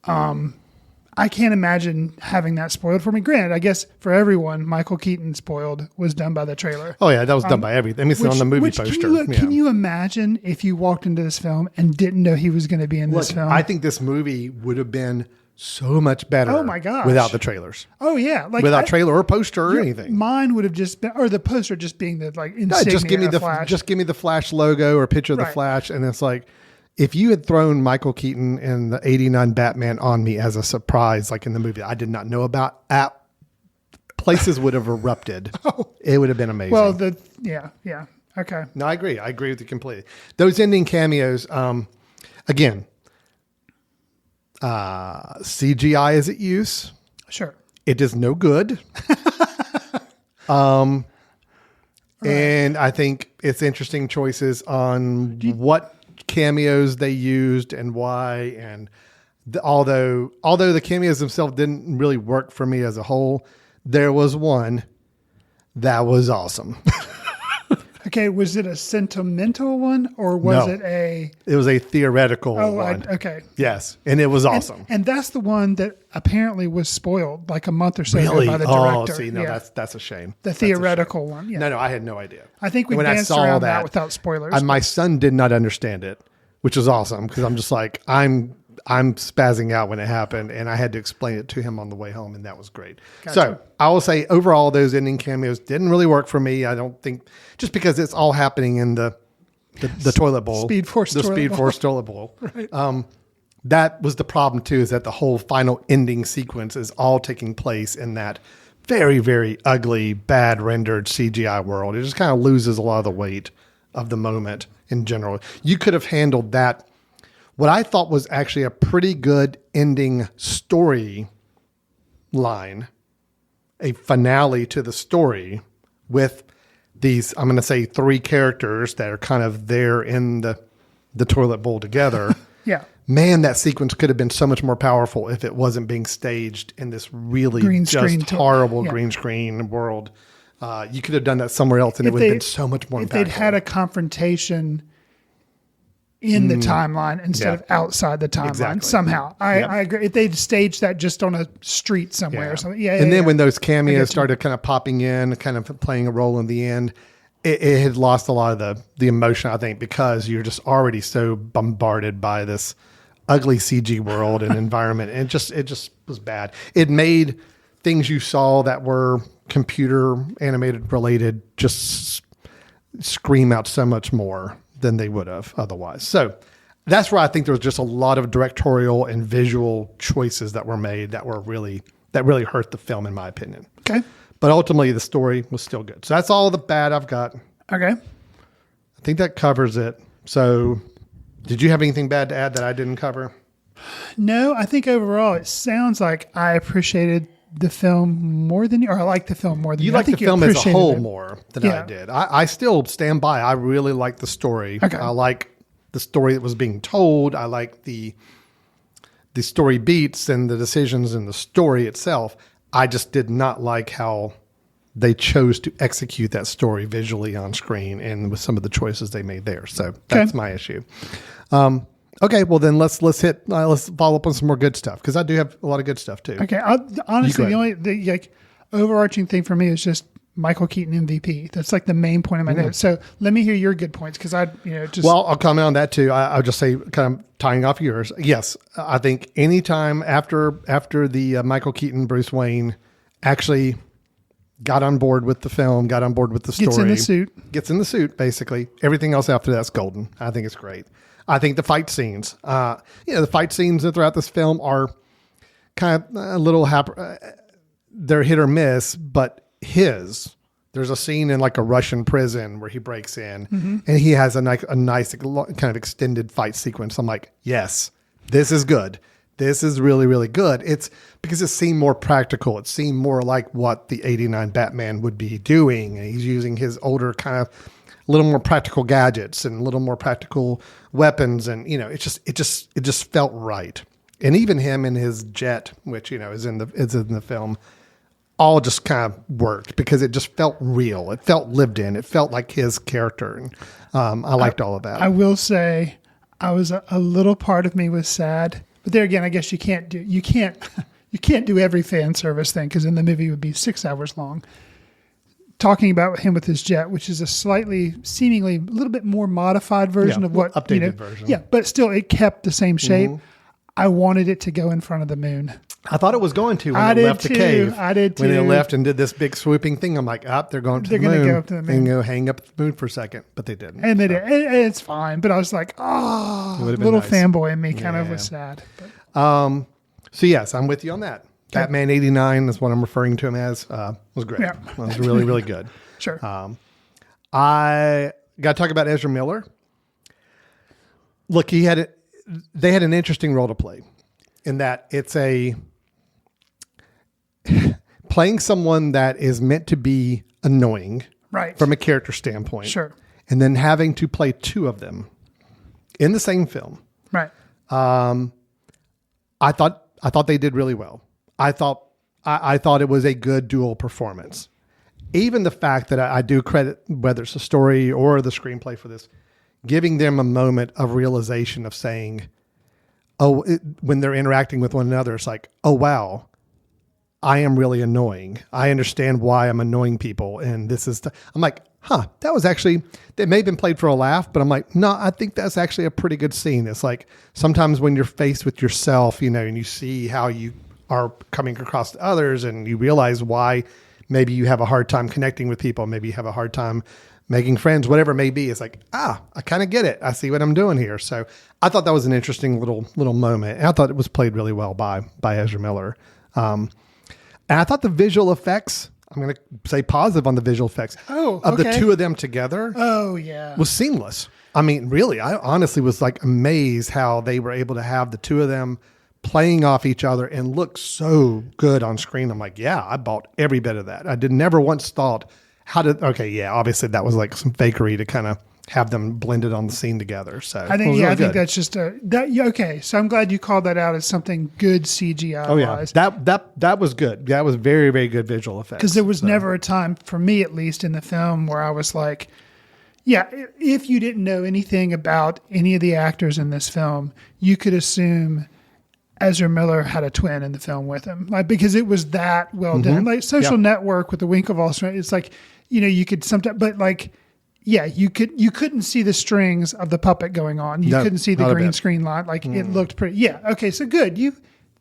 having that spoiled for me. Granted, I guess for everyone, Michael Keaton spoiled was done by the trailer. Oh, yeah, that was done by everything. I mean, it's on the movie poster. Can you imagine if you walked into this film and didn't know he was going to be in this film? I think this movie would have been so much better Oh, my gosh. without the trailers. Oh, yeah. Like Without trailer or poster or anything. Mine would have just been, or the poster just being the like No, insignia just give me of Flash. just give me the Flash logo or picture of the Right. Flash, and it's like if you had thrown Michael Keaton and the '89 Batman on me as a surprise, like in the movie I did not know about, places would have erupted. It would have been amazing. Well, yeah. Okay. No, I agree with you completely. Those ending cameos, again, CGI is at use. Sure. It is no good. And I think it's interesting choices on what cameos they used and why. And although the cameos themselves didn't really work for me as a whole, there was one that was awesome. Okay. Was it a sentimental one or was No. it a? It was a theoretical one. Okay. Yes. And it was awesome. And that's the one that apparently was spoiled like a month or so ago by the director. Oh, see, no, Yeah. that's a shame. The That's a shame. theoretical one. Yeah. No, I had no idea. I think we And when I danced saw around that without spoilers. My son did not understand it, which was awesome because I'm just like, I'm spazzing out when it happened, and I had to explain it to him on the way home, and that was great. So I will say overall, those ending cameos didn't really work for me. I don't think, just because it's all happening in the toilet bowl, Speed Force the toilet Speed bowl. Force toilet bowl. Right. That was the problem too, is that the whole final ending sequence is all taking place in that very, very ugly, bad rendered CGI world. It just kind of loses a lot of the weight of the moment in general. You could have handled that. What I thought was actually a pretty good ending story line, a finale to the story with these, I'm going to say 3 characters that are kind of there in the toilet bowl together. Yeah. Man, that sequence could have been so much more powerful if it wasn't being staged in this really Green screen just to- horrible yeah. green screen world. You could have done that somewhere else and it would have been so much more If impactful. they'd had a confrontation in the timeline instead of outside the timeline Exactly. somehow. I agree. If they'd staged that just on a street somewhere or something. And then when those cameos started kind of popping in, kind of playing a role in the end, it had lost a lot of the emotion, I think, because you're just already so bombarded by this ugly CG world and environment. And it just was bad. It made things you saw that were computer animated related just scream out so much more than they would have otherwise. So that's where I think there was just a lot of directorial and visual choices that were made that really hurt the film, in my opinion. Okay. But ultimately, the story was still good. So that's all the bad I've got. Okay. I think that covers it. So did you have anything bad to add that I didn't cover? No, I think overall it sounds like I appreciated the film more than you, or I like the film more than you. You like the film as a appreciated whole it. more than I did. I still stand by. I really like the story. Okay. I like the story that was being told. I like the story beats and the decisions in the story itself. I just did not like how they chose to execute that story visually on screen and with some of the choices they made there. So that's my issue. Okay, well then let's follow up on some more good stuff, because I do have a lot of good stuff too. Okay. Honestly, You go the only overarching thing for me is just Michael Keaton MVP. That's like the main point of my notes. So let me hear your good points, because Well, I'll comment on that too. I'll just say, kind of tying off yours. Yes, I think anytime after the Michael Keaton Bruce Wayne actually got on board with the film, got on board with the story, gets in the suit, basically everything else after that's golden. I think it's great. I think the fight scenes, the fight scenes throughout this film are kind of a little they're hit or miss, but there's a scene in like a Russian prison where he breaks in and he has a nice kind of extended fight sequence. I'm like, yes, this is good. This is really, really good. It's because it seemed more practical. It seemed more like what the 89 Batman would be doing. And he's using his older kind of a little more practical gadgets and a little more practical weapons. And, it just felt right. And even him in his jet, which, is in the film, all just kind of worked because it just felt real. It felt lived in. It felt like his character. And I liked all of that. I will say I was a little part of me was sad, but there again, I guess you can't do every fan service thing, because then the movie would be 6 hours long. Talking about him with his jet, which is a seemingly a little bit more modified version of what updated version. Yeah, but still it kept the same shape. I wanted it to go in front of the moon. I thought it was going to when I they did left the too. cave. I did When they too. left and did this big swooping thing, I'm like, they're going to the They're gonna moon. go up to the moon. And go hang up at the moon for a second. But they didn't. And they did. And it's fine. But I was like, would've been little nice. fanboy in me kind of Yeah. was sad. But So yes, I'm with you on that. Batman 89 is what I'm referring to him as. Was great. Yeah. It was really, really good. sure. I got to talk about Ezra Miller. Look, they had an interesting role to play in that it's playing someone that is meant to be annoying Right. from a character standpoint. Sure. And then having to play two of them in the same film. Right. I thought they did really well. I thought it was a good dual performance. Even the fact that I do credit, whether it's the story or the screenplay for this, giving them a moment of realization of saying, when they're interacting with one another, it's like, oh, wow, I am really annoying. I understand why I'm annoying people. And this is, I'm like, that was actually, it may have been played for a laugh, but I'm like, no, I think that's actually a pretty good scene. It's like sometimes when you're faced with yourself, and you see how you are coming across to others and you realize why maybe you have a hard time connecting with people. Maybe you have a hard time making friends, whatever it may be. It's like, I kind of get it. I see what I'm doing here. So I thought that was an interesting little moment. And I thought it was played really well by Ezra Miller. And I thought the visual effects, I'm going to say positive on the visual effects of the two of them together. Oh yeah. Was seamless. I mean, really, I honestly was like amazed how they were able to have the two of them playing off each other and look so good on screen. I'm like, yeah, I bought every bit of that. I never once thought obviously that was like some fakery to kind of have them blended on the scene together. So I think, I think that's just okay. So I'm glad you called that out as something good CGI. Oh yeah, that was good. That was very, very good visual effects. Because there was never a time, for me at least, in the film where I was like, Yeah, if you didn't know anything about any of the actors in this film, you could assume Ezra Miller had a twin in the film with him, like, because it was that well done. Like Social Network with the Winklevoss, it's like, you could sometimes, but like, yeah, you couldn't see the strings of the puppet going on. You couldn't see the green screen line. Like it looked pretty. Yeah. Okay. So good.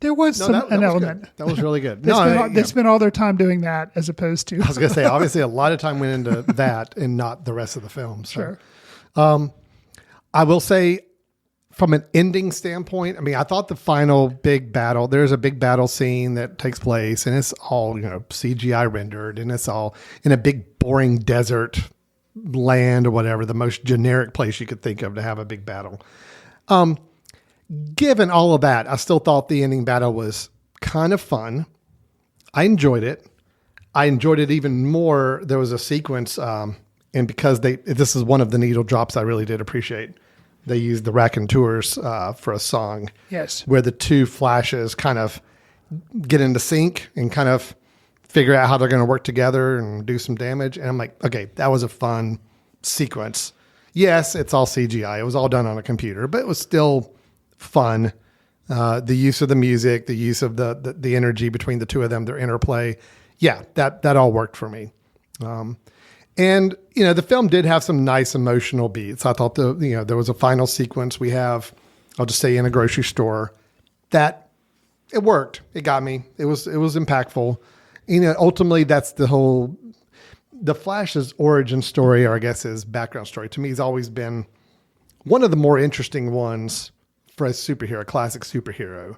There was an element. Good. That was really good. They spent all their time doing that as opposed to. I was going to say, obviously, a lot of time went into that and not the rest of the film. So. Sure. I will say, from an ending standpoint, I mean, I thought the final big battle, there's a big battle scene that takes place, and it's all, CGI rendered, and it's all in a big, boring desert land or whatever, the most generic place you could think of to have a big battle. Given all of that, I still thought the ending battle was kind of fun. I enjoyed it. I enjoyed it even more. There was a sequence, and because this is one of the needle drops I really did appreciate. They used the Raconteurs for a song. Yes. Where the two Flashes kind of get into sync and kind of figure out how they're going to work together and do some damage. And I'm like, okay, that was a fun sequence. Yes, it's all CGI. It was all done on a computer, but it was still fun. The use of the music, the use of the energy between the two of them, their interplay. Yeah, that all worked for me. And, the film did have some nice emotional beats. I thought there was a final sequence we have, I'll just say in a grocery store, that it worked. It got me. It was impactful. Ultimately that's the Flash's origin story, or I guess his background story, to me has always been one of the more interesting ones for a superhero, a classic superhero.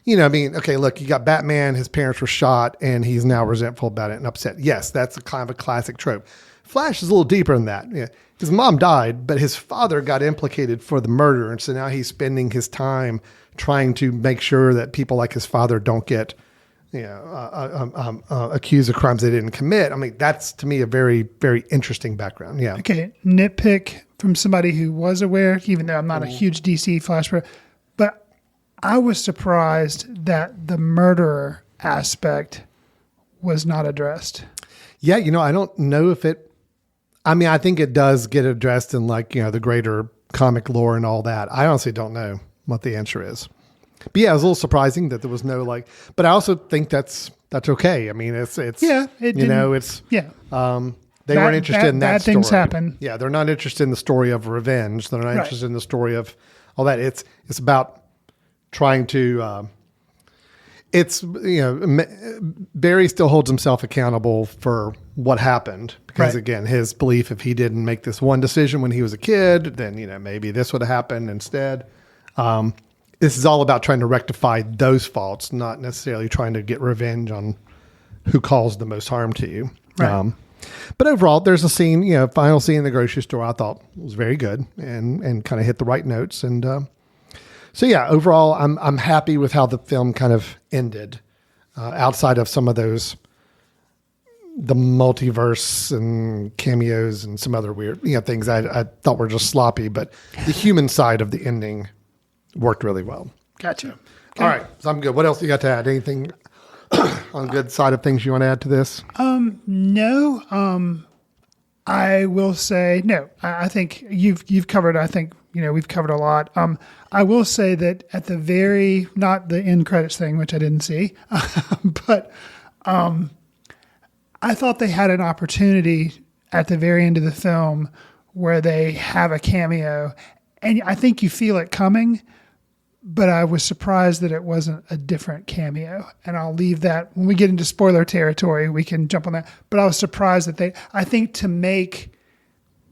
Okay, look, you got Batman, his parents were shot, and he's now resentful about it and upset. Yes, that's a kind of a classic trope. Flash is a little deeper than that. Yeah, his mom died, but his father got implicated for the murder, and so now he's spending his time trying to make sure that people like his father don't get accused of crimes they didn't commit. I mean, that's, to me, a very, very interesting background. Yeah. Okay, nitpick from somebody who was aware, even though I'm not a huge DC Flash, but I was surprised that the murderer aspect was not addressed. Yeah, I don't know if I think it does get addressed in the greater comic lore and all that. I honestly don't know what the answer is. But yeah, it was a little surprising that there was no but I also think that's okay. I mean, it's yeah, they weren't interested in that bad story. Things happen. Yeah, they're not interested in the story of revenge. They're not interested in the story of all that. It's about trying to. Barry still holds himself accountable for what happened because again, his belief, if he didn't make this one decision when he was a kid, then maybe this would have happened instead. This is all about trying to rectify those faults, not necessarily trying to get revenge on who caused the most harm to you. Right. But overall, there's a scene, final scene in the grocery store I thought was very good and kind of hit the right notes. And so yeah, overall, I'm happy with how the film kind of ended, outside of some of the multiverse and cameos and some other weird things I thought were just sloppy. But the human side of the ending worked really well. Gotcha. Okay. All right, so I'm good. What else you got to add? Anything on the good side of things you want to add to this? No. I will say no. I think you've covered. I think we've covered a lot. I will say that at the not the end credits thing, which I didn't see, but I thought they had an opportunity at the very end of the film where they have a cameo, and I think you feel it coming. But I was surprised that it wasn't a different cameo. And I'll leave that when we get into spoiler territory, we can jump on that. But I was surprised that I think to make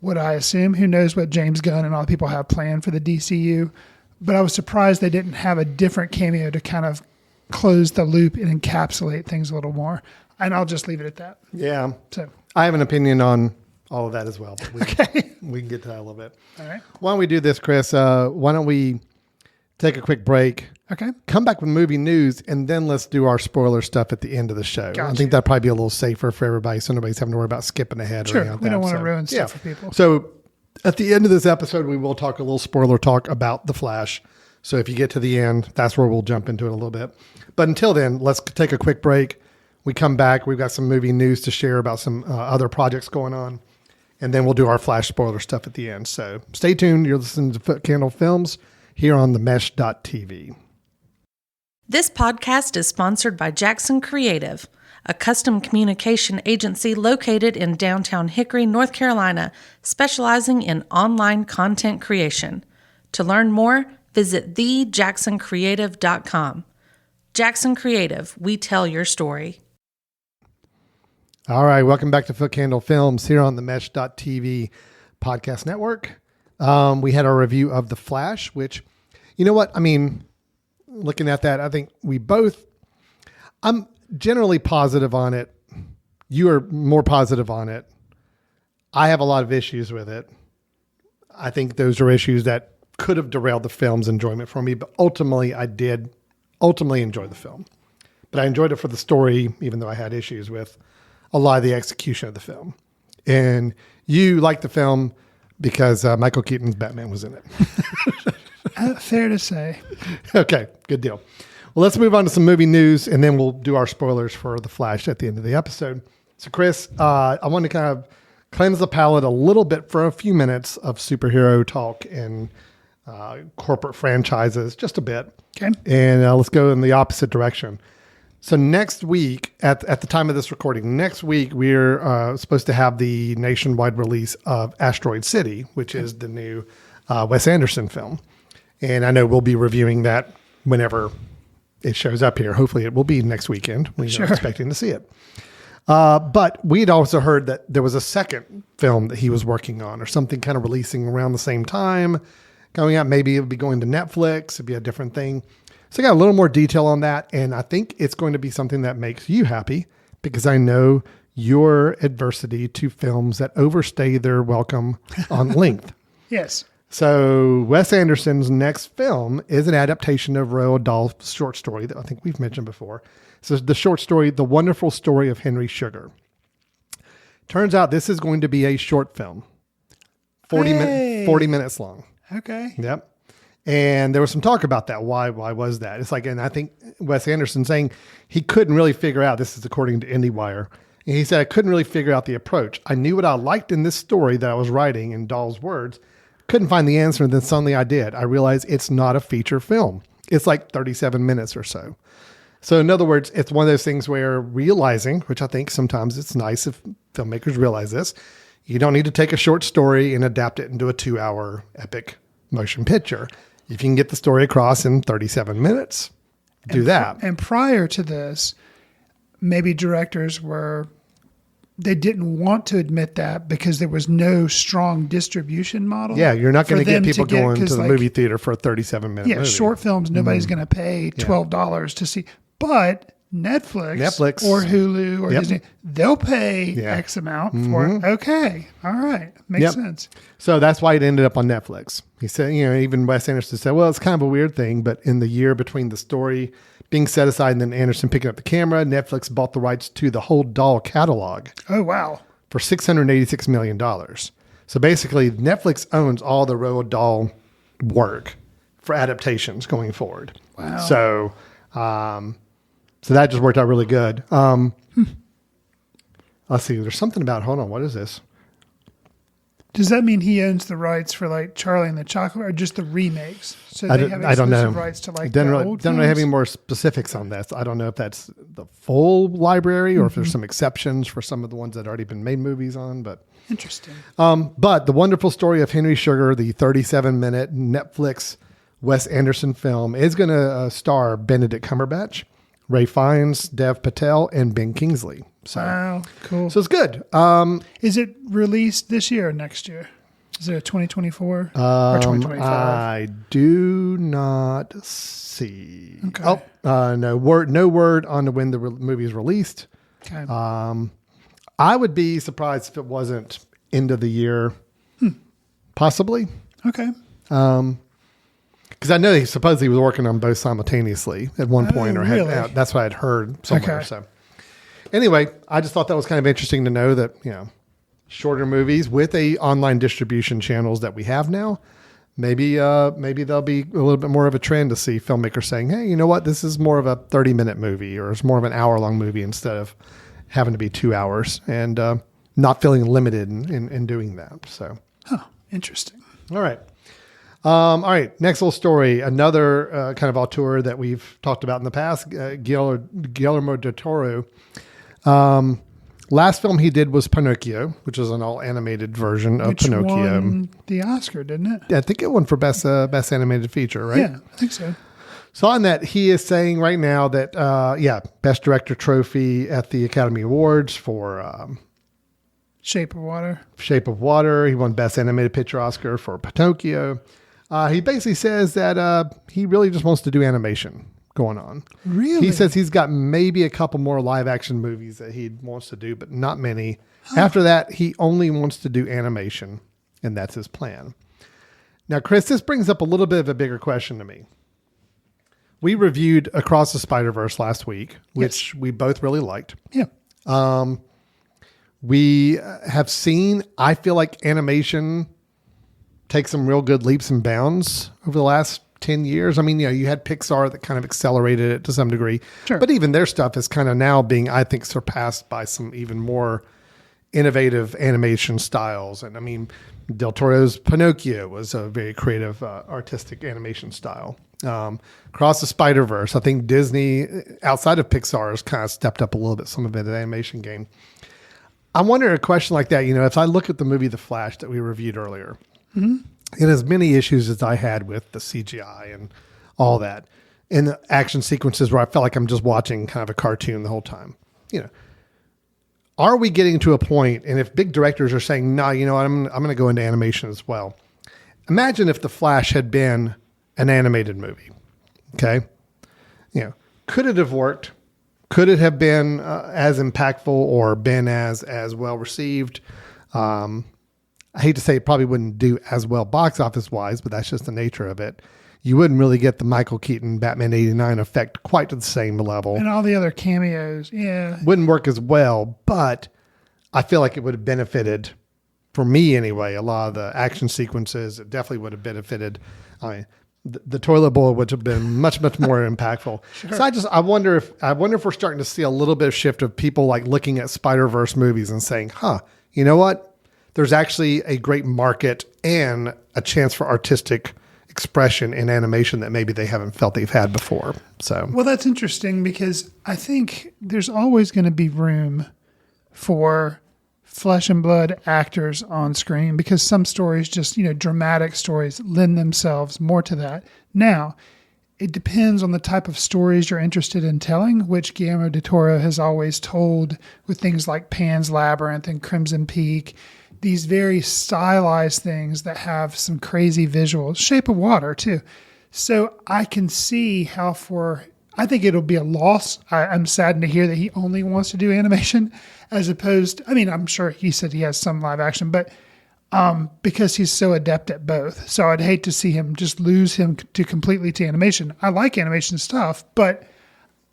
what I assume, who knows what James Gunn and all the people have planned for the DCU, but I was surprised they didn't have a different cameo to kind of close the loop and encapsulate things a little more. And I'll just leave it at that. Yeah. So I have an opinion on all of that as well. But okay. We can get to that a little bit. All right. Why don't we do this, Chris? Why don't we take a quick break? Okay. Come back with movie news, and then let's do our spoiler stuff at the end of the show. Gotcha. I think that'd probably be a little safer for everybody, so nobody's having to worry about skipping ahead. Sure. Or anything like We don't that. want to ruin stuff for people. So at the end of this episode, we will talk a little spoiler talk about The Flash. So if you get to the end, that's where we'll jump into it a little bit. But until then, let's take a quick break. We come back. We've got some movie news to share about some other projects going on. And then we'll do our Flash spoiler stuff at the end. So stay tuned. You're listening to Foot Candle Films here on the Mesh.tv. This podcast is sponsored by Jackson Creative, a custom communication agency located in downtown Hickory, North Carolina, specializing in online content creation. To learn more, visit thejacksoncreative.com. Jackson Creative, we tell your story. All right, welcome back to Foot Candle Films here on the Mesh.tv podcast network. We had our review of The Flash, which, you know what? I mean, looking at that, I think I'm generally positive on it. You are more positive on it. I have a lot of issues with it. I think those are issues that could have derailed the film's enjoyment for me, but ultimately I did enjoy the film. But I enjoyed it for the story, even though I had issues with a lot of the execution of the film. And you liked the film because Michael Keaton's Batman was in it. Fair to say. Okay, good deal. Well, let's move on to some movie news, and then we'll do our spoilers for The Flash at the end of the episode. So, Chris, I want to kind of cleanse the palate a little bit for a few minutes of superhero talk and corporate franchises, just a bit. Okay. And let's go in the opposite direction. So next week, at the time of this recording, next week, we're supposed to have the nationwide release of Asteroid City, which is the new Wes Anderson film. And I know we'll be reviewing that whenever it shows up here. Hopefully it will be next weekend. We're expecting to see it. But we'd also heard that there was a second film that he was working on or something kind of releasing around the same time, coming out. Maybe it would be going to Netflix. It'd be a different thing. So I got a little more detail on that. And I think it's going to be something that makes you happy because I know your adversity to films that overstay their welcome on length. Yes. So Wes Anderson's next film is an adaptation of Roald Dahl's short story that I think we've mentioned before. So the short story, The Wonderful Story of Henry Sugar. Turns out this is going to be a short film, 40 minutes long. Okay. Yep. And there was some talk about that. Why was that? It's like, and I think Wes Anderson saying he couldn't really figure out, this is according to IndieWire, and he said, I couldn't really figure out the approach. I knew what I liked in this story that I was writing in Dahl's words, couldn't find the answer, and then suddenly I did. I realized it's not a feature film. It's like 37 minutes or so. So in other words, it's one of those things where realizing, which I think sometimes it's nice if filmmakers realize this, you don't need to take a short story and adapt it into a 2-hour epic motion picture. If you can get the story across in 37 minutes, do that. And prior to this, maybe directors they didn't want to admit that because there was no strong distribution model. Yeah, you're not going to get people going to the like, movie theater for a 37-minute movie. Short films, nobody's going to pay $12 to see. But Netflix or Hulu or Disney, they'll pay X amount for it. Okay. All right. Makes sense. So that's why it ended up on Netflix. He said, even Wes Anderson said, well, it's kind of a weird thing, but in the year between the story being set aside and then Anderson picking up the camera, Netflix bought the rights to the whole Dahl catalog. Oh, wow. For $686 million. So basically, Netflix owns all the Roald Dahl work for adaptations going forward. Wow. So, so that just worked out really good. Let's see. There's something about, hold on. What is this? Does that mean he owns the rights for like Charlie and the Chocolate or just the remakes? So I they have don't know. exclusive rights to like the old don't really have any films? more specifics on this. I don't know if that's the full library or if there's some exceptions for some of the ones that already been made movies on, but Interesting. But The Wonderful Story of Henry Sugar, the 37-minute Netflix Wes Anderson film, is going to star Benedict Cumberbatch, Ray Fiennes, Dev Patel, and Ben Kingsley. So, Wow, cool. so it's good. Is it released this year or next year? Is it a 2024 or 2025? I do not see. Okay. No word on when the movie is released. Okay. I would be surprised if it wasn't end of the year, possibly. Okay. Because I know he supposedly was working on both simultaneously at one point, or really? that's what I'd heard somewhere. Okay. So anyway, I just thought that was kind of interesting to know that, shorter movies with the online distribution channels that we have now, maybe there'll be a little bit more of a trend to see filmmakers saying, hey, you know what, this is more of a 30-minute movie or it's more of an hour-long movie instead of having to be 2 hours. And not feeling limited in doing that. So, Interesting. all right. All right. Next little story. Another kind of auteur that we've talked about in the past, Guillermo del Toro. Last film he did was Pinocchio, which is an all animated version of Which Pinocchio. won the Oscar, didn't it? I think it won for best animated feature, right? Yeah, I think so. So on that, he is saying right now that, best director trophy at the Academy Awards for Shape of Water. Shape of Water. He won best animated picture Oscar for Pinocchio. He basically says that he really just wants to do animation going on. Really? He says he's got maybe a couple more live action movies that he wants to do, but not many. After that, he only wants to do animation, and that's his plan. Now, Chris, this brings up a little bit of a bigger question to me. We reviewed Across the Spider-Verse last week, which we both really liked. Yeah. We have seen, I feel like animation take some real good leaps and bounds over the last 10 years. I mean, you had Pixar that kind of accelerated it to some degree, Sure. but even their stuff is kind of now being, I think, surpassed by some even more innovative animation styles. And I mean, Del Toro's Pinocchio was a very creative, artistic animation style. Across the Spider-Verse, I think Disney, outside of Pixar, has kind of stepped up a little bit, some of it in the animation game. I wonder a question like that, if I look at the movie The Flash that we reviewed earlier, it has many issues as I had with the CGI and all that, and the action sequences where I felt like I'm just watching kind of a cartoon the whole time. Are we getting to a point, and if big directors are saying, no, I'm going to go into animation as well. Imagine if The Flash had been an animated movie. Okay. Could it have worked? Could it have been as impactful or been as well received? I hate to say it probably wouldn't do as well box office wise, but that's just the nature of it. You wouldn't really get the Michael Keaton Batman 89 effect quite to the same level. And all the other cameos. Yeah. Wouldn't work as well, but I feel like it would have benefited, for me anyway, a lot of the action sequences. It definitely would have benefited. The toilet bowl would have been much more impactful. Sure. So I wonder if we're starting to see a little bit of shift of people like looking at Spider-Verse movies and saying, you know what? There's actually a great market and a chance for artistic expression in animation that maybe they haven't felt they've had before. So, Well, that's interesting because I think there's always going to be room for flesh and blood actors on screen because some stories just, dramatic stories lend themselves more to that. Now, it depends on the type of stories you're interested in telling, which Guillermo del Toro has always told with things like Pan's Labyrinth and Crimson Peak, these very stylized things that have some crazy visuals, Shape of Water too. So I can see how I think it'll be a loss. I'm saddened to hear that he only wants to do animation as opposed, I'm sure he said he has some live action, but because he's so adept at both. So I'd hate to see him just lose him completely to animation. I like animation stuff, but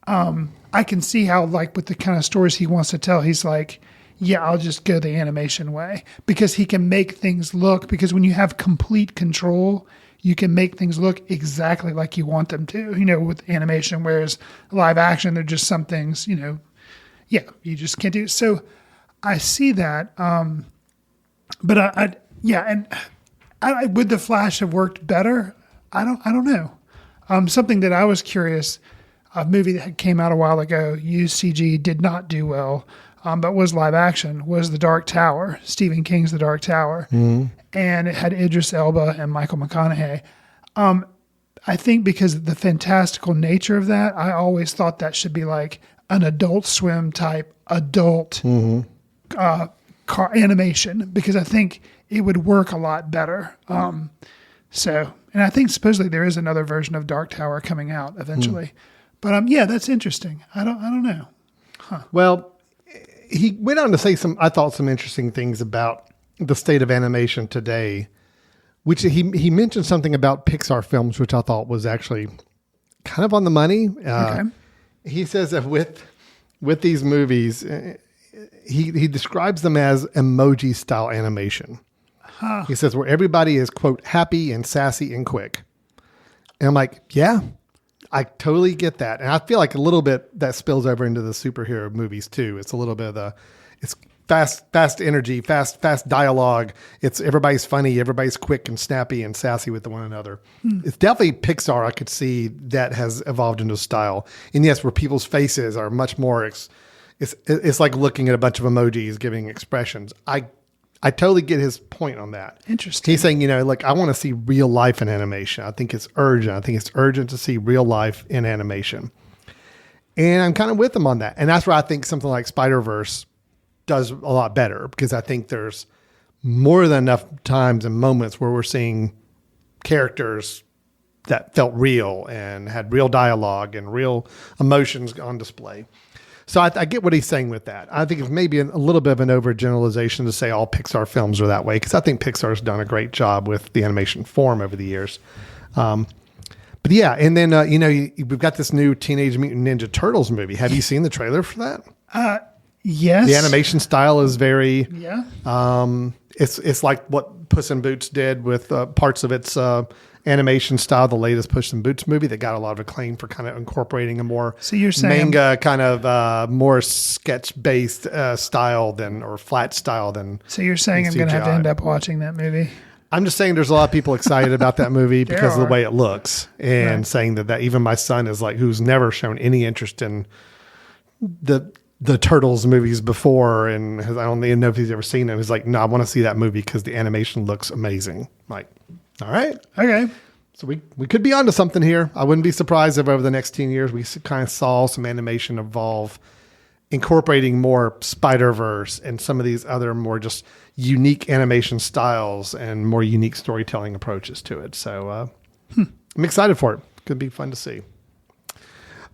I can see how like with the kind of stories he wants to tell, he's like, yeah, I'll just go the animation way because he can make things look, because when you have complete control, you can make things look exactly like you want them to, with animation, whereas live action, they're just some things, you just can't do. So I see that. But I would the Flash have worked better? I don't know. Something that I was curious, a movie that came out a while ago, used CG, did not do well, but was live action, was The Dark Tower, Stephen King's The Dark Tower. Mm-hmm. And it had Idris Elba and Michael McConaughey. I think because of the fantastical nature of that, I always thought that should be like an Adult Swim type adult car animation, because I think it would work a lot better. And I think supposedly there is another version of Dark Tower coming out eventually. But that's interesting. I don't know. Well, he went on to say some interesting things about the state of animation today, which he mentioned something about Pixar films, which I thought was actually kind of on the money. Okay. He says that with these movies, he describes them as emoji style animation. Huh. He says where everybody is, quote, happy and sassy and quick. And I'm like, yeah, I totally get that. And I feel like a little bit that spills over into the superhero movies too. It's a little bit of fast energy, fast dialogue. It's everybody's funny, everybody's quick and snappy and sassy with one another. It's definitely Pixar. I could see that has evolved into style. And yes, where people's faces are much more. It's like looking at a bunch of emojis giving expressions. I totally get his point on that. Interesting. He's saying, look, I want to see real life in animation. I think it's urgent. I think it's urgent to see real life in animation. And I'm kind of with him on that. And that's where I think something like Spider-Verse does a lot better, because I think there's more than enough times and moments where we're seeing characters that felt real and had real dialogue and real emotions on display. So I get what he's saying with that. I think it's maybe a little bit of an overgeneralization to say all Pixar films are that way, because I think Pixar's done a great job with the animation form over the years. But yeah, and then, we've got this new Teenage Mutant Ninja Turtles movie. Have you seen the trailer for that? Yes. The animation style is very... Yeah. It's like what Puss in Boots did with parts of its animation style, the latest Puss in Boots movie that got a lot of acclaim for kind of incorporating a more So you're saying, manga kind of more sketch-based style or flat style than... So you're saying I'm going to have to CGI. end up watching that movie? I'm just saying there's a lot of people excited about that movie There because of the are. way it looks, and Right. saying that even my son is like, who's never shown any interest in the Turtles movies before, and I don't even know if he's ever seen them. He's like, no, I want to see that movie because the animation looks amazing. I'm like, all right. Okay. So we could be onto something here. I wouldn't be surprised if over the next 10 years we kind of saw some animation evolve, incorporating more Spider-Verse and some of these other more just unique animation styles and more unique storytelling approaches to it. So I'm excited for it. Could be fun to see.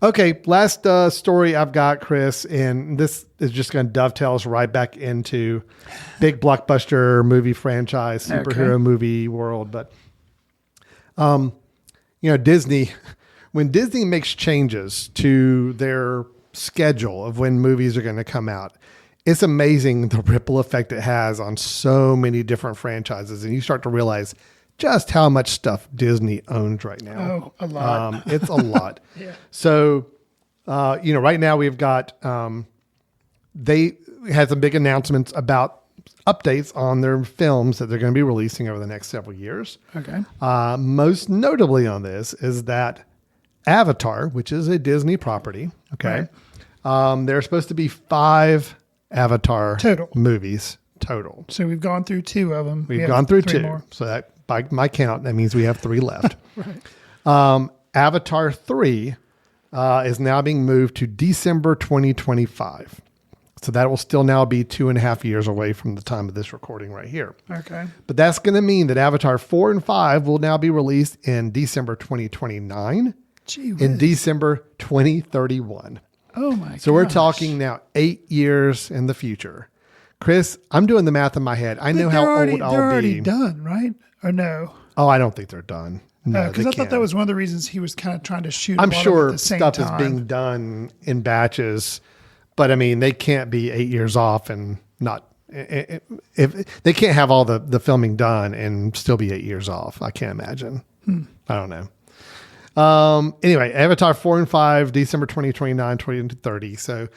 Okay, last story I've got, Chris, and this is just going to dovetail us right back into big blockbuster movie franchise, superhero movie world. But, Disney, when Disney makes changes to their schedule of when movies are going to come out, it's amazing the ripple effect it has on so many different franchises. And you start to realize just how much stuff Disney owns right now. Oh, a lot. It's a lot. Yeah. So, right now we've got, they had some big announcements about updates on their films that they're going to be releasing over the next several years. Okay. Most notably on this is that Avatar, which is a Disney property. Okay. There are supposed to be 5 Avatar Total. movies total. So we've gone through 2 of them. We've We have gone through 3 2. more. So that by my count, that means we have 3 left. Right. Avatar 3 is now being moved to December 2025. So that will still now be 2.5 years away from the time of this recording right here. Okay. But that's going to mean that Avatar 4 and 5 will now be released in December 2029 Gee whiz. and December 2031. Oh my So we're gosh. talking now 8 years in the future. Chris, I'm doing the math in my head. I know But how they're already, old they're I'll already be. done, right? Or no? Oh, I don't think they're done. No, Because they I thought that can't. was one of the reasons he was kind of trying to shoot. I'm a lot of it at sure the same stuff time. is being done in batches, but I mean, they can't be 8 years off and not. If they can't have all the filming done and still be 8 years off, I can't imagine. I don't know. Anyway, Avatar 4 and 5, December 2029, 2030. So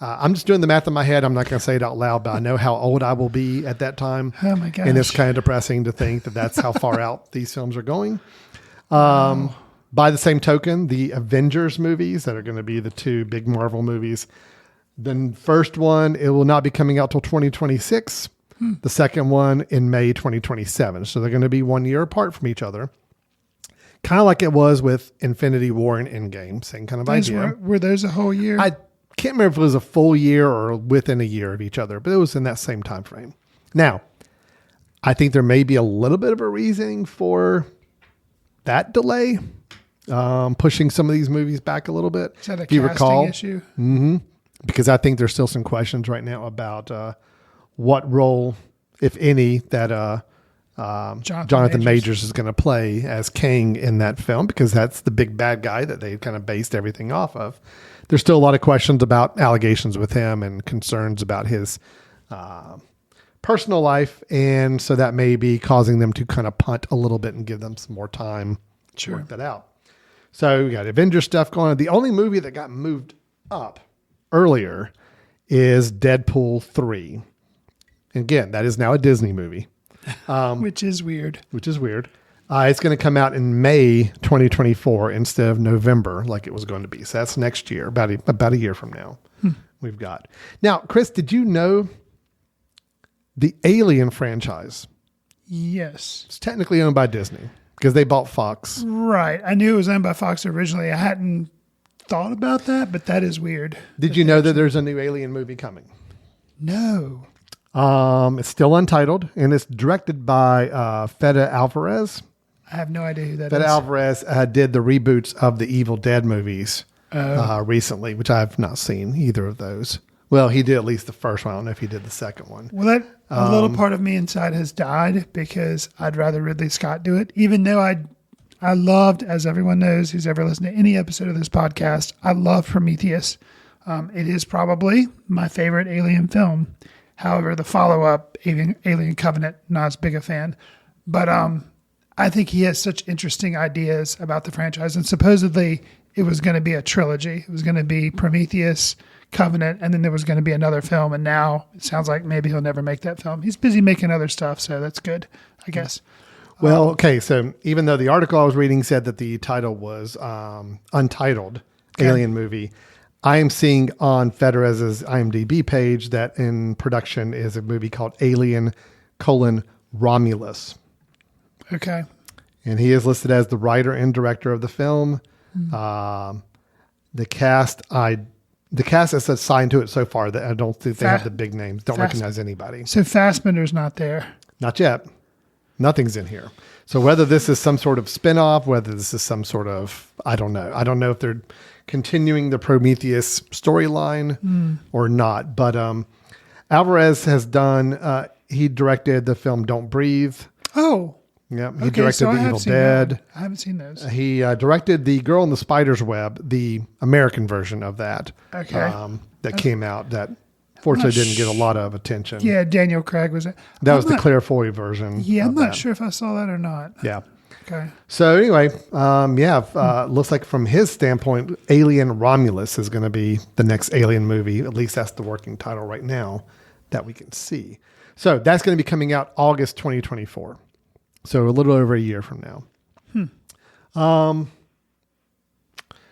I'm just doing the math in my head. I'm not going to say it out loud, but I know how old I will be at that time. Oh my gosh. And it's kind of depressing to think that that's how far out these films are going. By the same token, the Avengers movies that are going to be the 2 big Marvel movies. The first one, it will not be coming out till 2026. The second one in May 2027. So they're going to be 1 year apart from each other. Kind of like it was with Infinity War and Endgame, same kind of Those idea. were those a whole year? I can't remember if it was a full year or within a year of each other, but it was in that same time frame. Now, I think there may be a little bit of a reasoning for that delay, pushing some of these movies back a little bit. Is that a if you casting recall, issue? because I think there's still some questions right now about what role, if any, that Jonathan Majors is going to play as Kang in that film, because that's the big bad guy that they kind of based everything off of. There's still a lot of questions about allegations with him and concerns about his personal life. And so that may be causing them to kind of punt a little bit and give them some more time to work that out. So we got Avengers stuff going on. The only movie that got moved up earlier is Deadpool 3. And again, that is now a Disney movie, Which is weird. which is weird. It's going to come out in May 2024 instead of November like it was going to be. So that's next year, about a year from now. We've got. Now, Chris, did you know the Alien franchise Yes. is technically owned by Disney because they bought Fox? Right. I knew it was owned by Fox originally. I hadn't thought about that, but that is weird. Did you know that there's a new Alien movie coming? No. It's still untitled, and it's directed by Fede Alvarez. I have no idea who that Fede is. Alvarez did the reboots of the Evil Dead movies recently, which I have not seen either of those. Well, he did at least the first one. I don't know if he did the second one. Well, a little part of me inside has died because I'd rather Ridley Scott do it, even though I loved, as everyone knows who's ever listened to any episode of this podcast, I love Prometheus. It is probably my favorite Alien film. However, the follow-up, Alien Covenant, not as big a fan. But I think he has such interesting ideas about the franchise. And supposedly it was going to be a trilogy. It was going to be Prometheus, Covenant, and then there was going to be another film. And now it sounds like maybe he'll never make that film. He's busy making other stuff, so that's good, I guess. Well, okay. So even though the article I was reading said that the title was Untitled Alien Movie, I am seeing on Federez's IMDb page that in production is a movie called Alien: Romulus. Okay. And he is listed as the writer and director of the film. The cast that's assigned to it so far, that I don't think they have the big names. Don't recognize anybody. So Fassbender's not there. Not yet. Nothing's in here. So whether this is some sort of spinoff, whether this is some sort of, I don't know. I don't know if they're continuing the Prometheus storyline or not. But Alvarez has done, he directed the film Don't Breathe. Oh. Yeah, he directed The Evil Dead. I haven't seen those. He directed The Girl in the Spider's Web, the American version of that. Okay. That came out that fortunately didn't get a lot of attention. Yeah, Daniel Craig was it. That was the Claire Foy version. Yeah, I'm of not that. sure if I saw that or not. Yeah. Okay. So anyway, looks like from his standpoint, Alien Romulus is going to be the next Alien movie. At least that's the working title right now that we can see. So that's going to be coming out August 2024. So a little over a year from now.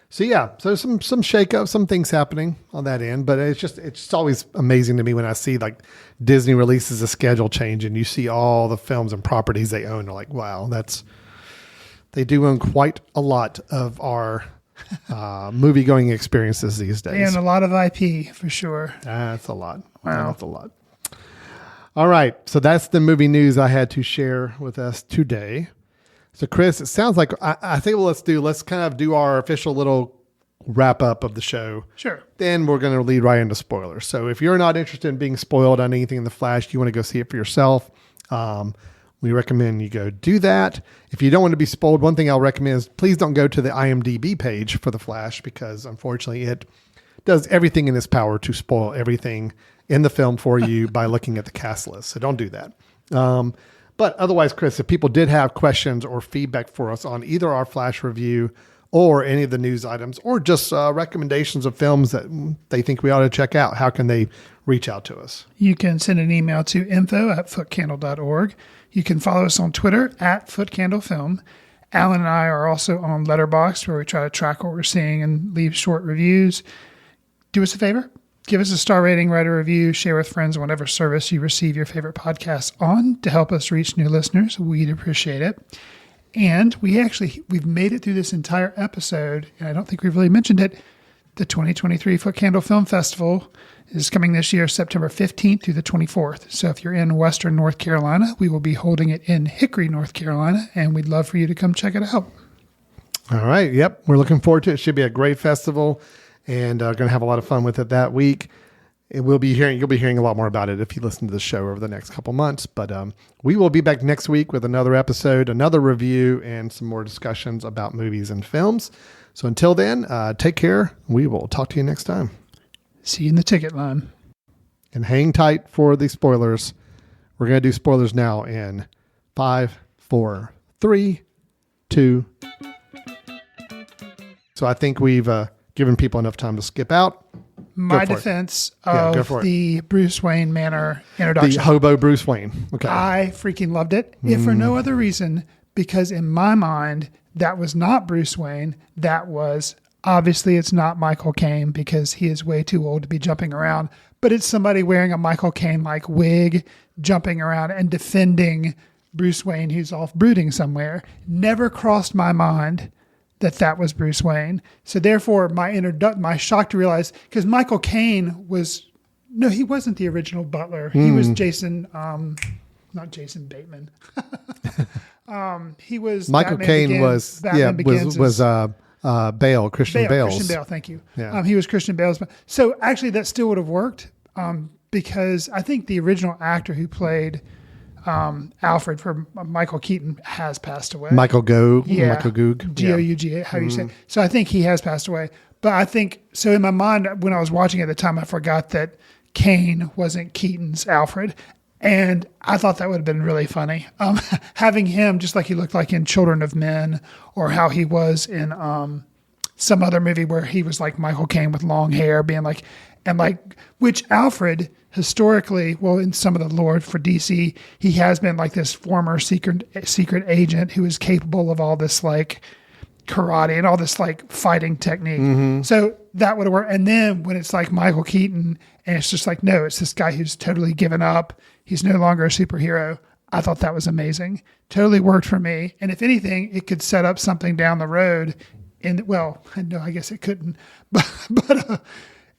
So yeah, so some shakeup, some things happening on that end, but it's just always amazing to me when I see like Disney releases a schedule change and you see all the films and properties they own. You're like, wow, they do own quite a lot of our movie going experiences these days. And a lot of IP for sure. That's a lot. Wow. That's a lot. All right. So that's the movie news I had to share with us today. So Chris, it sounds like I think let's kind of do our official little wrap up of the show. Sure. Then we're going to lead right into spoilers. So if you're not interested in being spoiled on anything in The Flash, you want to go see it for yourself. We recommend you go do that. If you don't want to be spoiled, one thing I'll recommend is please don't go to the IMDb page for The Flash because unfortunately it does everything in its power to spoil everything in the film for you by looking at the cast list. So don't do that. But otherwise, Chris, if people did have questions or feedback for us on either our Flash review or any of the news items or just recommendations of films that they think we ought to check out, how can they reach out to us? You can send an email to info@footcandle.org. You can follow us on Twitter @footcandlefilm. Alan and I are also on Letterboxd, where we try to track what we're seeing and leave short reviews. Do us a favor. Give us a star rating, write a review, share with friends on whatever service you receive your favorite podcasts on to help us reach new listeners. We'd appreciate it. And we've made it through this entire episode, and I don't think we've really mentioned it. The 2023 Foot Candle Film Festival is coming this year, September 15th through the 24th. So if you're in Western North Carolina, we will be holding it in Hickory, North Carolina, and we'd love for you to come check it out. All right. Yep. We're looking forward to it. It should be a great festival. And going to have a lot of fun with it that week. You'll be hearing a lot more about it if you listen to the show over the next couple months. But we will be back next week with another episode, another review, and some more discussions about movies and films. So until then, take care. We will talk to you next time. See you in the ticket line. And hang tight for the spoilers. We're going to do spoilers now in 5, 4, 3, 2. So I think we've given people enough time to skip out. my for it. defense Yeah, go of for it. the Bruce Wayne Manor The introduction. hobo Bruce Wayne. Okay. I freaking loved it, if for no other reason, because in my mind, that was not Bruce Wayne. That was, obviously, it's not Michael Caine because he is way too old to be jumping around, but it's somebody wearing a Michael Caine-like wig, jumping around and defending Bruce Wayne who's off brooding somewhere. Never crossed my mind that was Bruce Wayne. So therefore, my shock to realize, because Michael Caine he wasn't the original Butler. He was Jason, not Jason Bateman. He was Michael Batman Caine Begins. Batman Begins was Bale, Christian Bale. Christian Bale, thank you. Yeah. He was Christian Bale's. So actually, that still would have worked because I think the original actor who played Alfred for Michael Keaton has passed away. Michael Goug. Yeah. Michael Goug. G-O-U-G, how do you say it? So I think he has passed away. But I think, so in my mind, when I was watching at the time, I forgot that Caine wasn't Keaton's Alfred. And I thought that would have been really funny. Having him just like he looked like in Children of Men, or how he was in some other movie where he was like Michael Caine with long hair, being like, which Alfred historically, well, in some of the lore for DC, he has been like this former secret agent who is capable of all this like karate and all this like fighting technique. So that would have worked. And then when it's like Michael Keaton and it's just like, no, it's this guy who's totally given up. He's no longer a superhero. I thought that was amazing. Totally worked for me. And if anything, it could set up something down the road. I guess it couldn't, but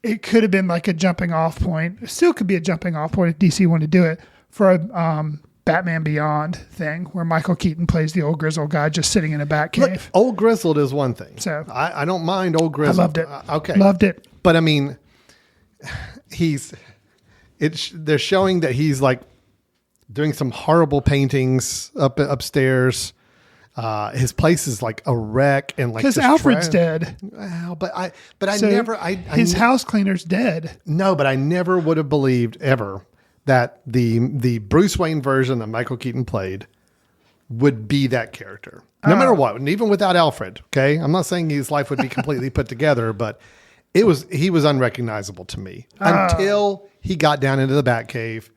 it could have been like a jumping off point. It still could be a jumping off point if DC wanted to do it for a Batman Beyond thing where Michael Keaton plays the old grizzled guy just sitting in a bat cave. Look, old grizzled is one thing. So I don't mind old grizzled. I loved it. Okay. Loved it. But I mean, they're showing that he's like doing some horrible paintings upstairs. His place is like a wreck and like Because just Alfred's trash. dead. Well, but I So never his house cleaner's dead. No, but I never would have believed ever that the Bruce Wayne version that Michael Keaton played would be that character. No matter what, and even without Alfred, okay? I'm not saying his life would be completely put together, but he was unrecognizable to me until he got down into the Batcave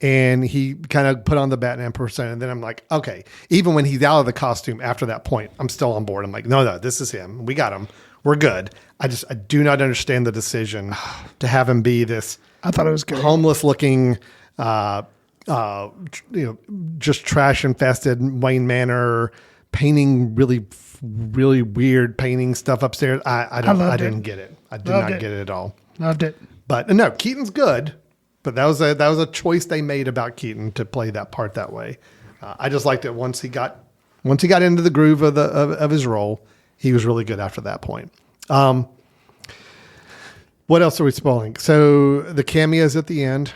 and he kind of put on the Batman persona. And then I'm like, okay, even when he's out of the costume after that point, I'm still on board. I'm like, no, this is him. We got him. We're good. I do not understand the decision to have him be this I thought it was good. homeless looking, just trash infested Wayne Manor, painting really weird painting stuff upstairs. I didn't get it. I did not get it at all. Loved it. But no, Keaton's good. But that was a choice they made about Keaton to play that part that way. I just liked it once he got into the groove of his role. He was really good after that point. What else are we spoiling? So the cameos at the end.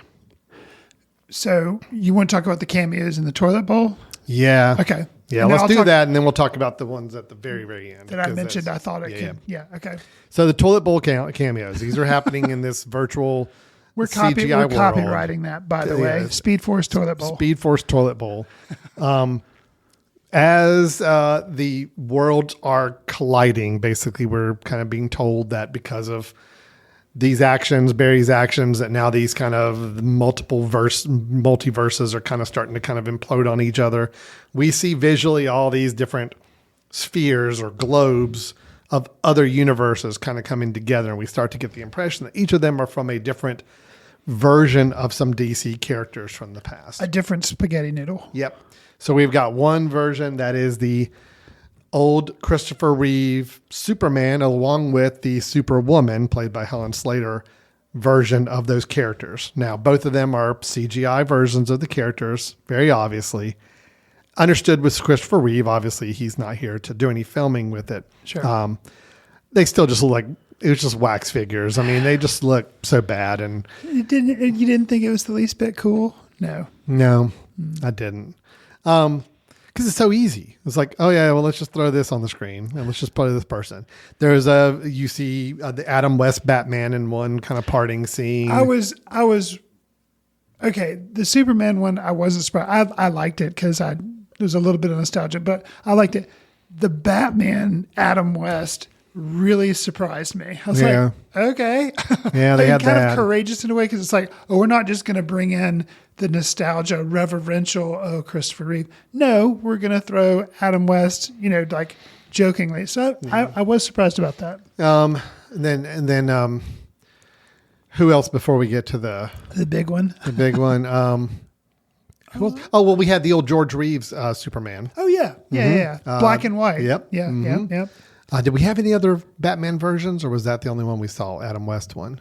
So you want to talk about the cameos in the toilet bowl? Yeah. Okay. Yeah, And then let's I'll do talk- that, and then we'll talk about the ones at the very, very end. That I 'cause mentioned, I that's- thought it could. yeah. Yeah. Okay. So the toilet bowl cameos. These are happening in this virtual We're CGI world. copywriting that, by the way. Yeah. Speed Force toilet bowl. Speed Force toilet bowl. As the worlds are colliding, basically, we're kind of being told that because of these actions, Barry's actions, that now these kind of multiverses are kind of starting to kind of implode on each other. We see visually all these different spheres or globes of other universes kind of coming together, and we start to get the impression that each of them are from a different version of some DC characters from the past. A different spaghetti noodle. Yep. So we've got one version that is the old Christopher Reeve Superman, along with the Superwoman, played by Helen Slater, version of those characters. Now, both of them are CGI versions of the characters, very obviously. Understood with Christopher Reeve, obviously he's not here to do any filming with it. Sure. They still just look like it was just wax figures. I mean, they just look so bad. And You didn't think it was the least bit cool? No. no, I didn't. Because it's so easy. It's like, oh yeah, well, let's just throw this on the screen and let's just play this person. There's you see the Adam West Batman in one kind of parting scene. I was okay. The Superman one, I wasn't surprised. I liked it because there's a little bit of nostalgia, but I liked it. The Batman Adam West really surprised me. I was Yeah. like, okay. Yeah, they had kind that. of courageous in a way because it's like, oh, we're not just going to bring in the nostalgia, reverential, oh, Christopher Reeve. No, we're going to throw Adam West, like jokingly. So I was surprised about that. And then who else before we get to the big one. big one? Who else? Oh, well, we had the old George Reeves Superman. Oh, yeah. Yeah. Black and white. Yep. Yeah. Mhm. Yep. Did we have any other Batman versions, or was that the only one we saw, Adam West one?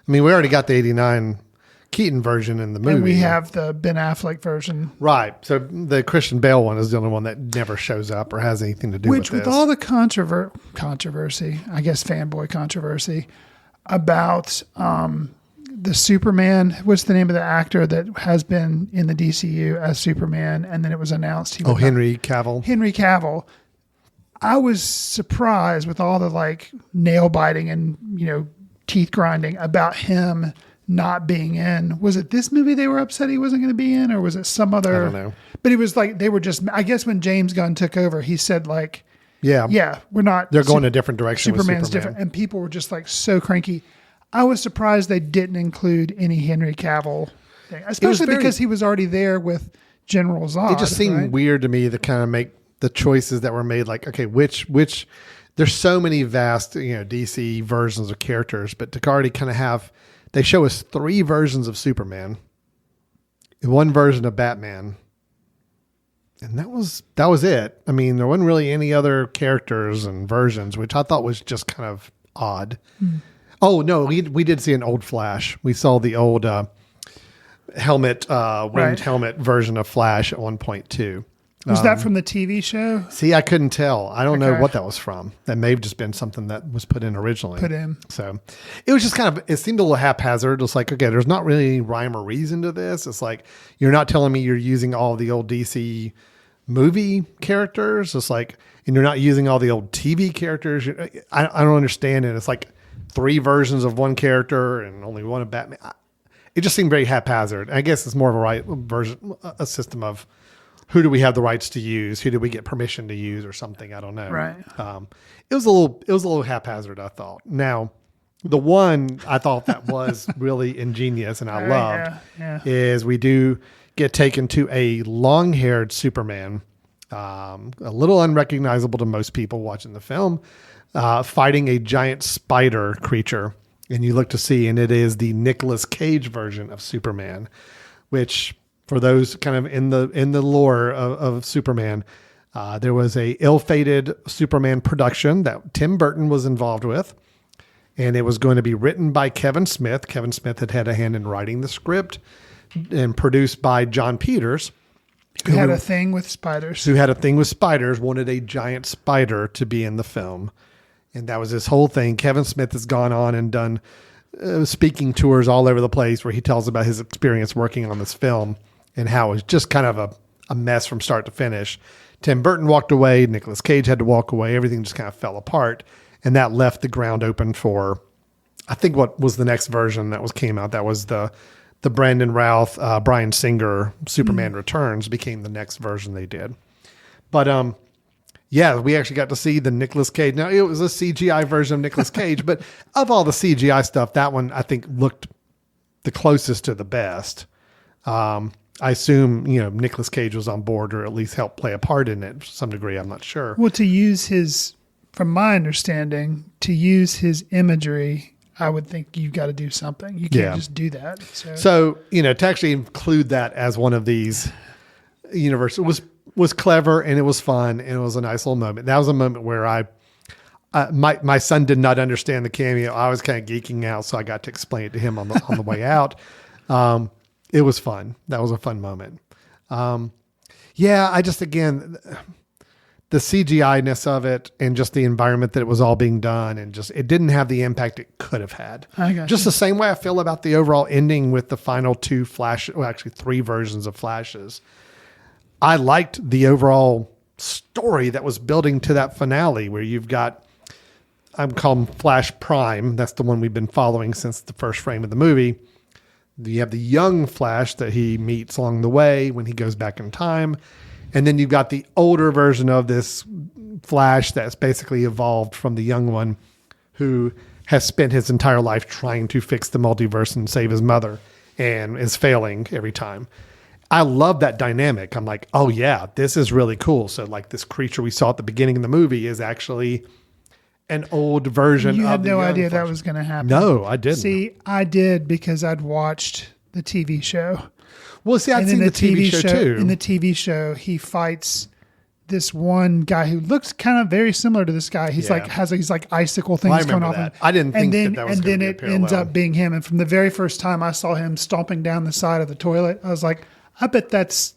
I mean, we already got the 89 Keaton version in the movie. And we have the Ben Affleck version. Right. So the Christian Bale one is the only one that never shows up or has anything to do with this. With all the controversy, I guess fanboy controversy, about the Superman. What's the name of the actor that has been in the DCU as Superman? And then it was announced he was Henry Cavill. Henry Cavill. I was surprised with all the nail biting and teeth grinding about him not being in. Was it this movie they were upset he wasn't going to be in, or was it some other? I don't know. But it was they were just. I guess when James Gunn took over, he said yeah, we're not. They're going a different direction. Superman's with Superman. different, and people were just so cranky. I was surprised they didn't include any Henry Cavill thing, especially because he was already there with General Zod. It just seemed weird to me to kind of make the choices that were made. Okay, which there's so many vast DC versions of characters, but to already kind of they show us 3 versions of Superman, 1 version of Batman. And that was it. I mean, there wasn't really any other characters and versions, which I thought was just kind of odd. Oh no, we did see an old Flash. We saw the old helmet, winged helmet version of Flash at one point too. Was that from the TV show? See, I couldn't tell. I don't know what that was from. That may have just been something that was put in originally. So it was just it seemed a little haphazard. It's okay, there's not really any rhyme or reason to this. It's you're not telling me you're using all the old DC movie characters. It's and you're not using all the old TV characters. I don't understand it. It's 3 versions of one character and only one of Batman. It just seemed very haphazard. I guess it's more of a system of who do we have the rights to use? Who do we get permission to use or something? I don't know. Right. It was a little haphazard, I thought. Now, the one I thought that was really ingenious and I loved is we do get taken to a long-haired Superman, a little unrecognizable to most people watching the film, fighting a giant spider creature. And you look to see, and it is the Nicolas Cage version of Superman, which for those kind of in the lore of Superman, there was a ill-fated Superman production that Tim Burton was involved with, and it was going to be written by Kevin Smith. Kevin Smith had a hand in writing the script, and produced by John Peters, who had a thing with spiders. Wanted a giant spider to be in the film. And that was his whole thing. Kevin Smith has gone on and done speaking tours all over the place where he tells about his experience working on this film and how it was just kind of a mess from start to finish. Tim Burton walked away. Nicolas Cage had to walk away. Everything just kind of fell apart. And that left the ground open for, I think, what was the next version that came out. That was the Brandon Routh, Bryan Singer Superman Returns became the next version they did. But yeah, we actually got to see the Nicolas Cage. Now, it was a CGI version of Nicolas Cage, but of all the CGI stuff, that one I think looked the closest to the best. I assume, Nicolas Cage was on board or at least helped play a part in it to some degree. I'm not sure. Well, from my understanding, to use his imagery, I would think you've got to do something. You can't just do that. So, to actually include that as one of these universes was clever and it was fun and it was a nice little moment. That was a moment where my son did not understand the cameo. I was kind of geeking out, so I got to explain it to him on the way out. It was fun. That was a fun moment. Again, the CGI-ness of it and just the environment that it was all being done and just it didn't have the impact it could have had. Just the same way I feel about the overall ending with the final 2 actually 3 versions of Flashes. I liked the overall story that was building to that finale where you've got, I'm calling Flash Prime. That's the one we've been following since the first frame of the movie. You have the young Flash that he meets along the way when he goes back in time. And then you've got the older version of this Flash that's basically evolved from the young one who has spent his entire life trying to fix the multiverse and save his mother and is failing every time. I love that dynamic. I'm like, oh yeah, this is really cool. So like this creature we saw at the beginning of the movie is actually an old version You of had the no young idea that Flash. was going to happen. No, I didn't. See, I did because I'd watched the TV show. Well, see, I'd And seen in the TV show too. In the TV show, he fights this one guy who looks kind of very similar to this guy. He's Yeah. like he's like icicle Well, I things coming remember off him. that. I didn't think that was and gonna then be a it ends parallel. up being him. And from the very first time I saw him stomping down the side of the toilet, I was like, I bet that's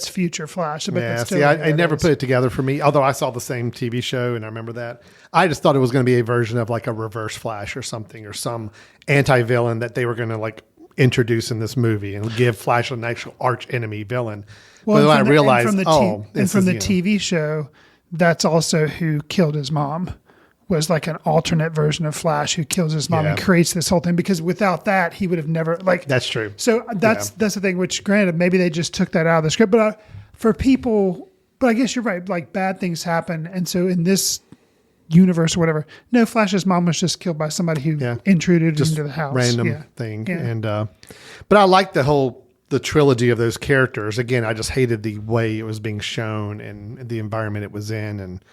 future Flash. I bet Yeah, that's see, totally I never put it together for me, although I saw the same TV show and I remember that. I just thought it was going to be a version of like a reverse Flash or something, or some anti-villain that they were going to like introduce in this movie and give Flash an actual arch enemy villain. But then I realized, from the TV show, that's also who killed his mom. Was like an alternate version of Flash who kills his mom Yeah. and creates this whole thing, because without that he would have never like. That's true. So that's the thing. Which, granted, maybe they just took that out of the script, but for people, but I guess you're right. Like bad things happen, and so in this universe or whatever, no, Flash's mom was just killed by somebody who intruded just into the house. random thing. Yeah. And but I like the trilogy of those characters. Again, I just hated the way it was being shown and the environment it was in, and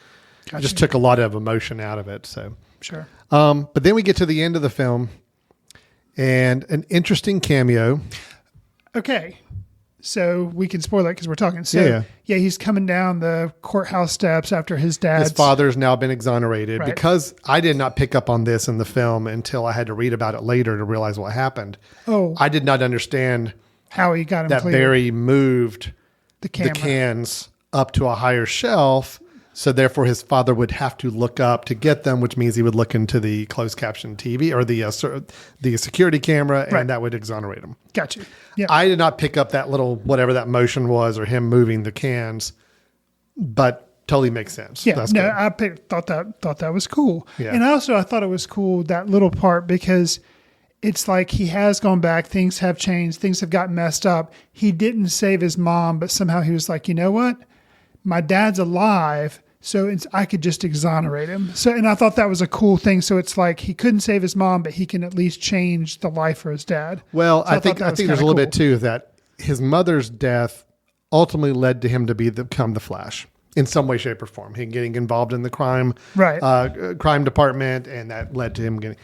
I just took a lot of emotion out of it. So Sure. but then we get to the end of the film and an interesting cameo. Okay. So we can spoil that because we're talking. So yeah, he's coming down the courthouse steps after his dad's His father's now been exonerated. Right. Because I did not pick up on this in the film until I had to read about it later to realize what happened. Oh. I did not understand how he got him that cleared. Barry moved the camera. the cans up to a higher shelf. So therefore his father would have to look up to get them, which means he would look into the closed caption TV or the security camera, and Right. that would exonerate him. Got you. Yeah. I did not pick up that little, whatever that motion was, or him moving the cans, but totally makes sense. Yeah, That's no, good. I thought that was cool, Yeah. and I thought it was cool, that little part, because it's like he has gone back, things have changed, things have gotten messed up. He didn't save his mom, but somehow he was like, you know what, my dad's alive, so I could just exonerate him. So, and I thought that was a cool thing. So it's like he couldn't save his mom, but he can at least change the life for his dad. Well, So I think thought that was there's a kinda little bit cool. too that his mother's death ultimately led to him to become the Flash in some way, shape, or form. He getting involved in the crime department, and that led to him getting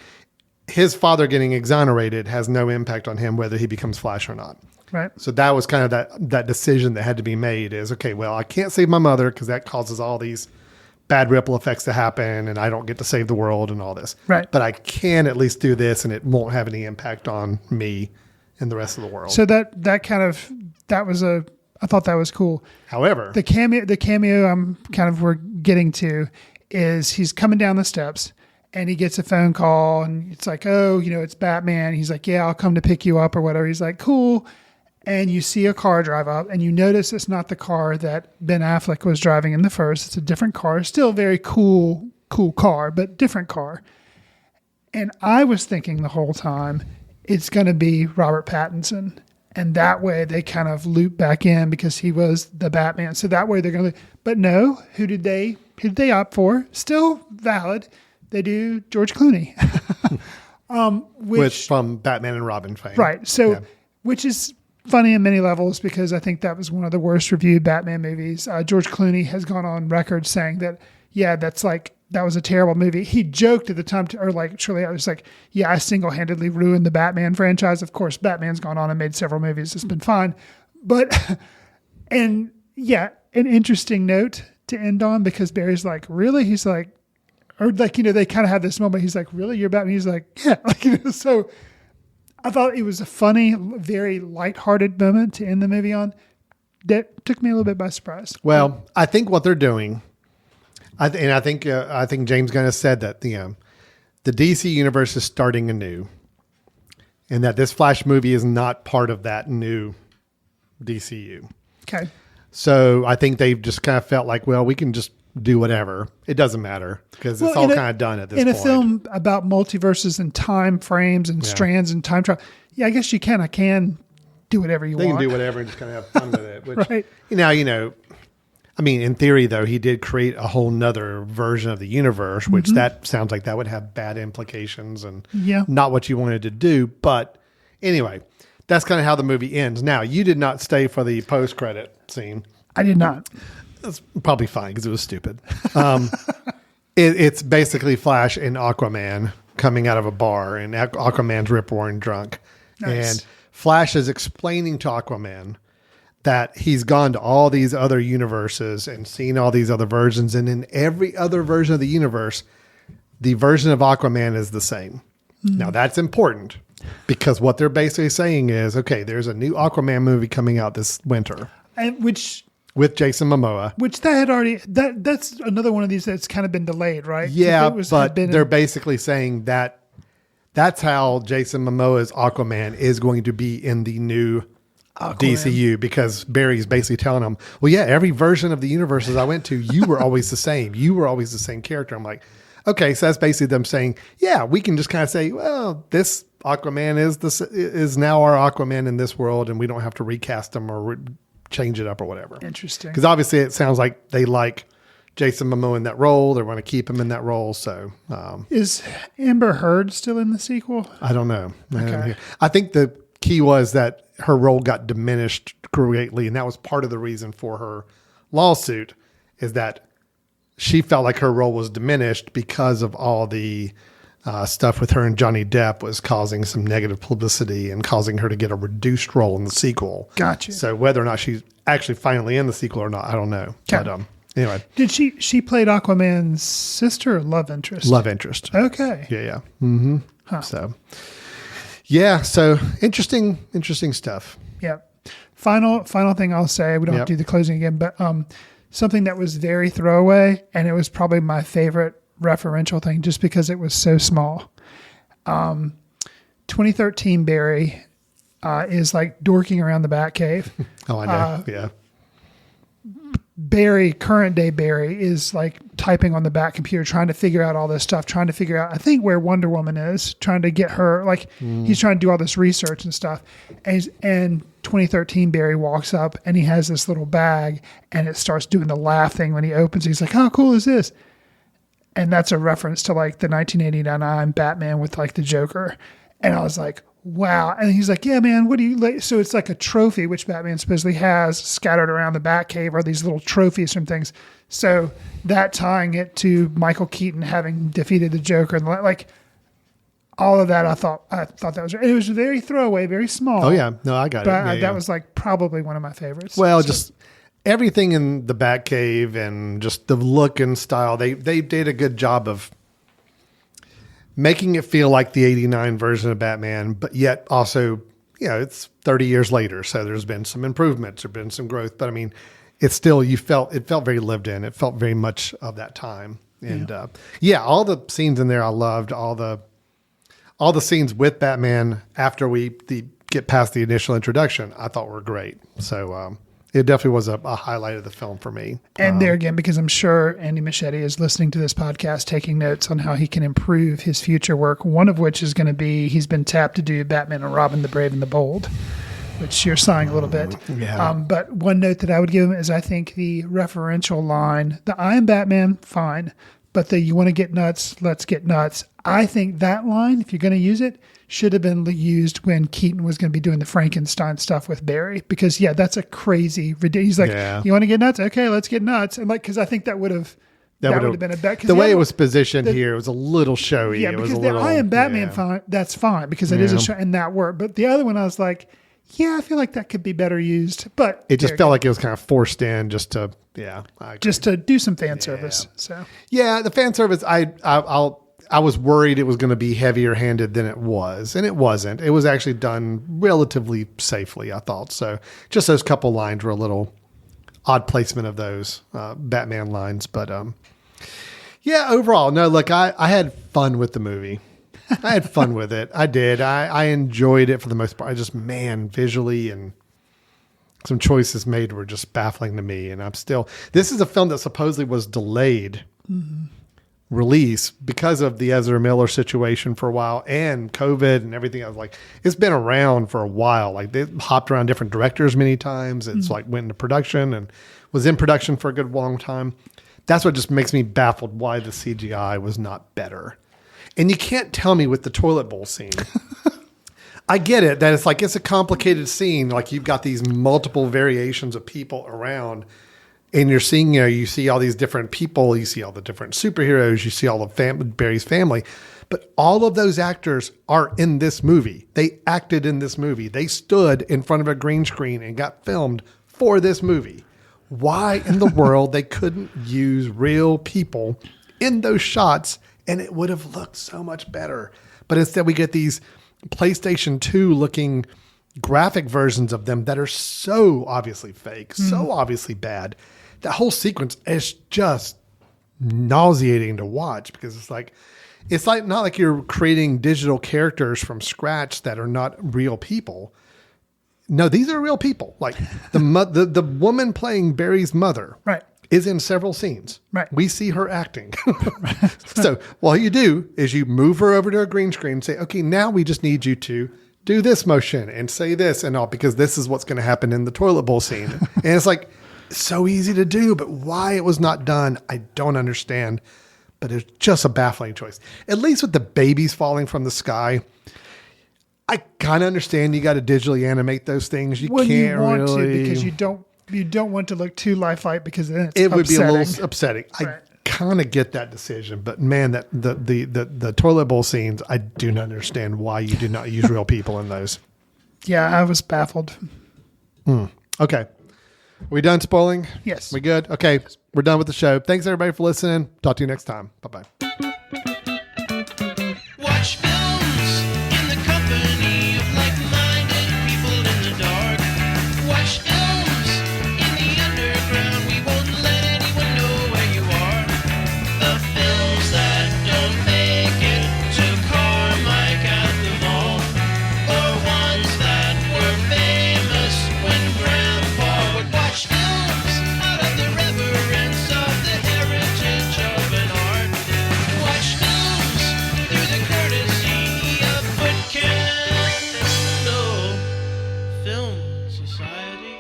his father getting exonerated has no impact on him whether he becomes Flash or not. Right. So that was kind of that decision that had to be made is, okay, well, I can't save my mother because that causes all these bad ripple effects to happen and I don't get to save the world and all this. Right. But I can at least do this and it won't have any impact on me and the rest of the world. So I thought that was cool. However, The cameo we're getting to is he's coming down the steps and he gets a phone call and it's like, oh, it's Batman. He's like, yeah, I'll come to pick you up or whatever. He's like, cool. And you see a car drive up and you notice it's not the car that Ben Affleck was driving in the first. It's a different car. Still a very cool car, but different car. And I was thinking the whole time it's going to be Robert Pattinson. And that way they kind of loop back in because he was the Batman. So that way they're going to, but no, who did they opt for? Still valid. They do George Clooney, which from Batman and Robin fame. Right. So, which is funny in many levels because I think that was one of the worst reviewed Batman movies. George Clooney has gone on record saying that, that was a terrible movie. He joked at the time, shortly I was like, yeah, I single-handedly ruined the Batman franchise. Of course, Batman's gone on and made several movies. It's been fine. But, an interesting note to end on because Barry's like, really? He's like, they kind of have this moment. He's like, really? You're Batman? He's like, yeah. So I thought it was a funny, very lighthearted moment to end the movie on. That took me a little bit by surprise. Well, I think what they're doing, I think James Gunn has said that the DC universe is starting anew, and that this Flash movie is not part of that new DCU. Okay. So I think they've just kind of felt like, well, we can just do whatever. It doesn't matter because it's all kind of done at this point. In a film about multiverses and time frames and strands and time travel, I guess you can. I can do whatever you want. They can do whatever and just kind of have fun with it. Which, Right. I mean, in theory, though, he did create a whole nother version of the universe, which that sounds like that would have bad implications and not what you wanted to do. But anyway, that's kind of how the movie ends. Now, you did not stay for the post-credit scene. I did not. That's probably fine because it was stupid. It's basically Flash and Aquaman coming out of a bar, and Aquaman's rip-roaring drunk. Nice. And Flash is explaining to Aquaman that he's gone to all these other universes and seen all these other versions. And in every other version of the universe, the version of Aquaman is the same. Now, that's important because what they're basically saying is, okay, there's a new Aquaman movie coming out this winter. With Jason Momoa. Which that had already, that's another one of these that's kind of been delayed, right? Yeah, but they're basically saying that that's how Jason Momoa's Aquaman is going to be in the new DCU, because Barry's basically telling him, well, yeah, every version of the universes I went to, you were always the same. You were always the same character. I'm like, okay, so that's basically them saying, yeah, we can just kind of say, well, this Aquaman is now our Aquaman in this world, and we don't have to recast him or change it up or whatever. Interesting. Because obviously it sounds like they like Jason Momoa in that role. They want to keep him in that role. So is Amber Heard still in the sequel? I don't know. Okay. I think the key was that her role got diminished greatly, and that was part of the reason for her lawsuit, is that she felt like her role was diminished because of all the stuff with her and Johnny Depp was causing some negative publicity and causing her to get a reduced role in the sequel. Gotcha. So whether or not she's actually finally in the sequel or not, I don't know. Okay. But anyway. Did she played Aquaman's sister or love interest? Love interest. Okay. Yeah. Mm-hmm. Huh. So interesting stuff. Yeah. Final thing I'll say, we don't have to do the closing again, but something that was very throwaway, and it was probably my favorite referential thing just because it was so small. 2013 Barry is like dorking around the Batcave. Oh, I know. Yeah. Barry, current day Barry, is like typing on the Bat computer, trying to figure out all this stuff, trying to figure out, I think, where Wonder Woman is, trying to get her, like, he's trying to do all this research and stuff. And 2013 Barry walks up and he has this little bag and it starts doing the laugh thing when he opens it. He's like, how cool is this? And that's a reference to like the 1989 Batman with like the Joker. And I was like, wow. And he's like, yeah, man, what do you like? So it's like a trophy, which Batman supposedly has scattered around the Batcave, are these little trophies from things. So that tying it to Michael Keaton having defeated the Joker and like all of that, I thought that was, it was very throwaway, very small. Oh yeah. No, I got but it. That was like probably one of my favorites. Well, just everything in the Batcave and just the look and style, they did a good job of making it feel like the 89 version of Batman, but yet also, it's 30 years later. So there's been some improvements, there's been some growth, but I mean, it's still, it felt very lived in. It felt very much of that time. And all the scenes in there I loved. All the scenes with Batman after we get past the initial introduction, I thought were great. So it definitely was a highlight of the film for me. And there again, because I'm sure Andy Machete is listening to this podcast, taking notes on how he can improve his future work, one of which is going to be he's been tapped to do Batman and Robin, the Brave and the Bold, which you're sighing a little bit. Yeah. But one note that I would give him is I think the referential line, the I am Batman, fine, but the you want to get nuts, let's get nuts. I think that line, if you're going to use it, should have been used when Keaton was going to be doing the Frankenstein stuff with Barry, because that's a crazy, he's like, you want to get nuts? Okay, let's get nuts. And like, cause I think that would have been a bet. The way it was positioned here, it was a little showy. Yeah, because the I am Batman, fine, that's fine because it is a show and that worked. But the other one, I was like, I feel like that could be better used, but it just felt like it was kind of forced in just to, just to do some fan service. So the fan service, I was worried it was going to be heavier handed than it was, and it wasn't. It was actually done relatively safely, I thought. So just those couple lines were a little odd placement of those Batman lines. But overall, no, look, I had fun with the movie. I had fun with it. I did. I enjoyed it for the most part. I just, visually and some choices made were just baffling to me. And this is a film that supposedly was delayed release because of the Ezra Miller situation for a while and COVID and everything. I was like, it's been around for a while. Like they hopped around different directors many times. It's like went into production and was in production for a good long time. That's what just makes me baffled why the CGI was not better. And you can't tell me with the toilet bowl scene. I get it that it's a complicated scene. Like you've got these multiple variations of people around. And you're seeing, you see all these different people, you see all the different superheroes, you see all of Barry's family, but all of those actors are in this movie. They acted in this movie. They stood in front of a green screen and got filmed for this movie. Why in the world they couldn't use real people in those shots and it would have looked so much better. But instead we get these PlayStation 2 looking graphic versions of them that are so obviously fake, so obviously bad. That whole sequence is just nauseating to watch because it's like not like you're creating digital characters from scratch that are not real people. No, these are real people. Like the woman playing Barry's mother Right. is in several scenes. Right. We see her acting. So all you do is you move her over to a green screen and say, okay, now we just need you to do this motion and say this and all, because this is what's going to happen in the toilet bowl scene. And it's like, so easy to do, but why it was not done, I don't understand. But it's just a baffling choice. At least with the babies falling from the sky, I kind of understand you got to digitally animate those things. You When can't you want really, to, because you don't want to look too lifelike because then it's it would be a upsetting. little upsetting. Right. I kind of get that decision, but man, that the toilet bowl scenes, I do not understand why you do not use real people in those. Yeah, I was baffled. Okay. We done spoiling? Yes. We good? Okay. We're done with the show. Thanks everybody for listening. Talk to you next time. Bye-bye. Watch films in the company of like-minded people in the dark. Watch films in the underground. We won't let anyone know where you are. The films that don't make it to Carmike at the mall, or ones that were famous when Grandpa would watch films out of the reverence of the heritage of an art. Watch films through the courtesy of Foot Candle Film Society.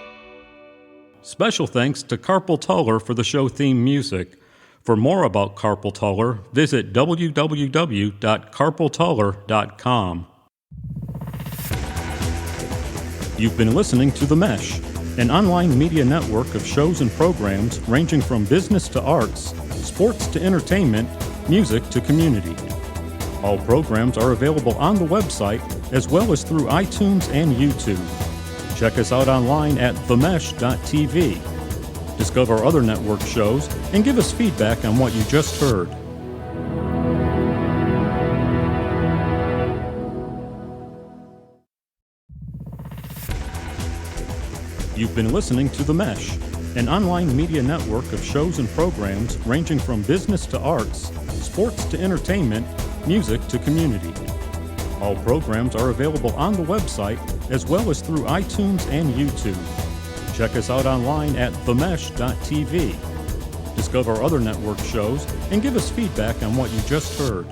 Special thanks to Carpal Tuller for the show theme music. For more about Carpal Tuller, visit www.carpaltuller.com. You've been listening to The Mesh, an online media network of shows and programs ranging from business to arts, sports to entertainment, music to community. All programs are available on the website as well as through iTunes and YouTube. Check us out online at themesh.tv. Discover other network shows and give us feedback on what you just heard. You've been listening to The Mesh, an online media network of shows and programs ranging from business to arts, sports to entertainment, music to community. All programs are available on the website as well as through iTunes and YouTube. Check us out online at themesh.tv. Discover other network shows and give us feedback on what you just heard.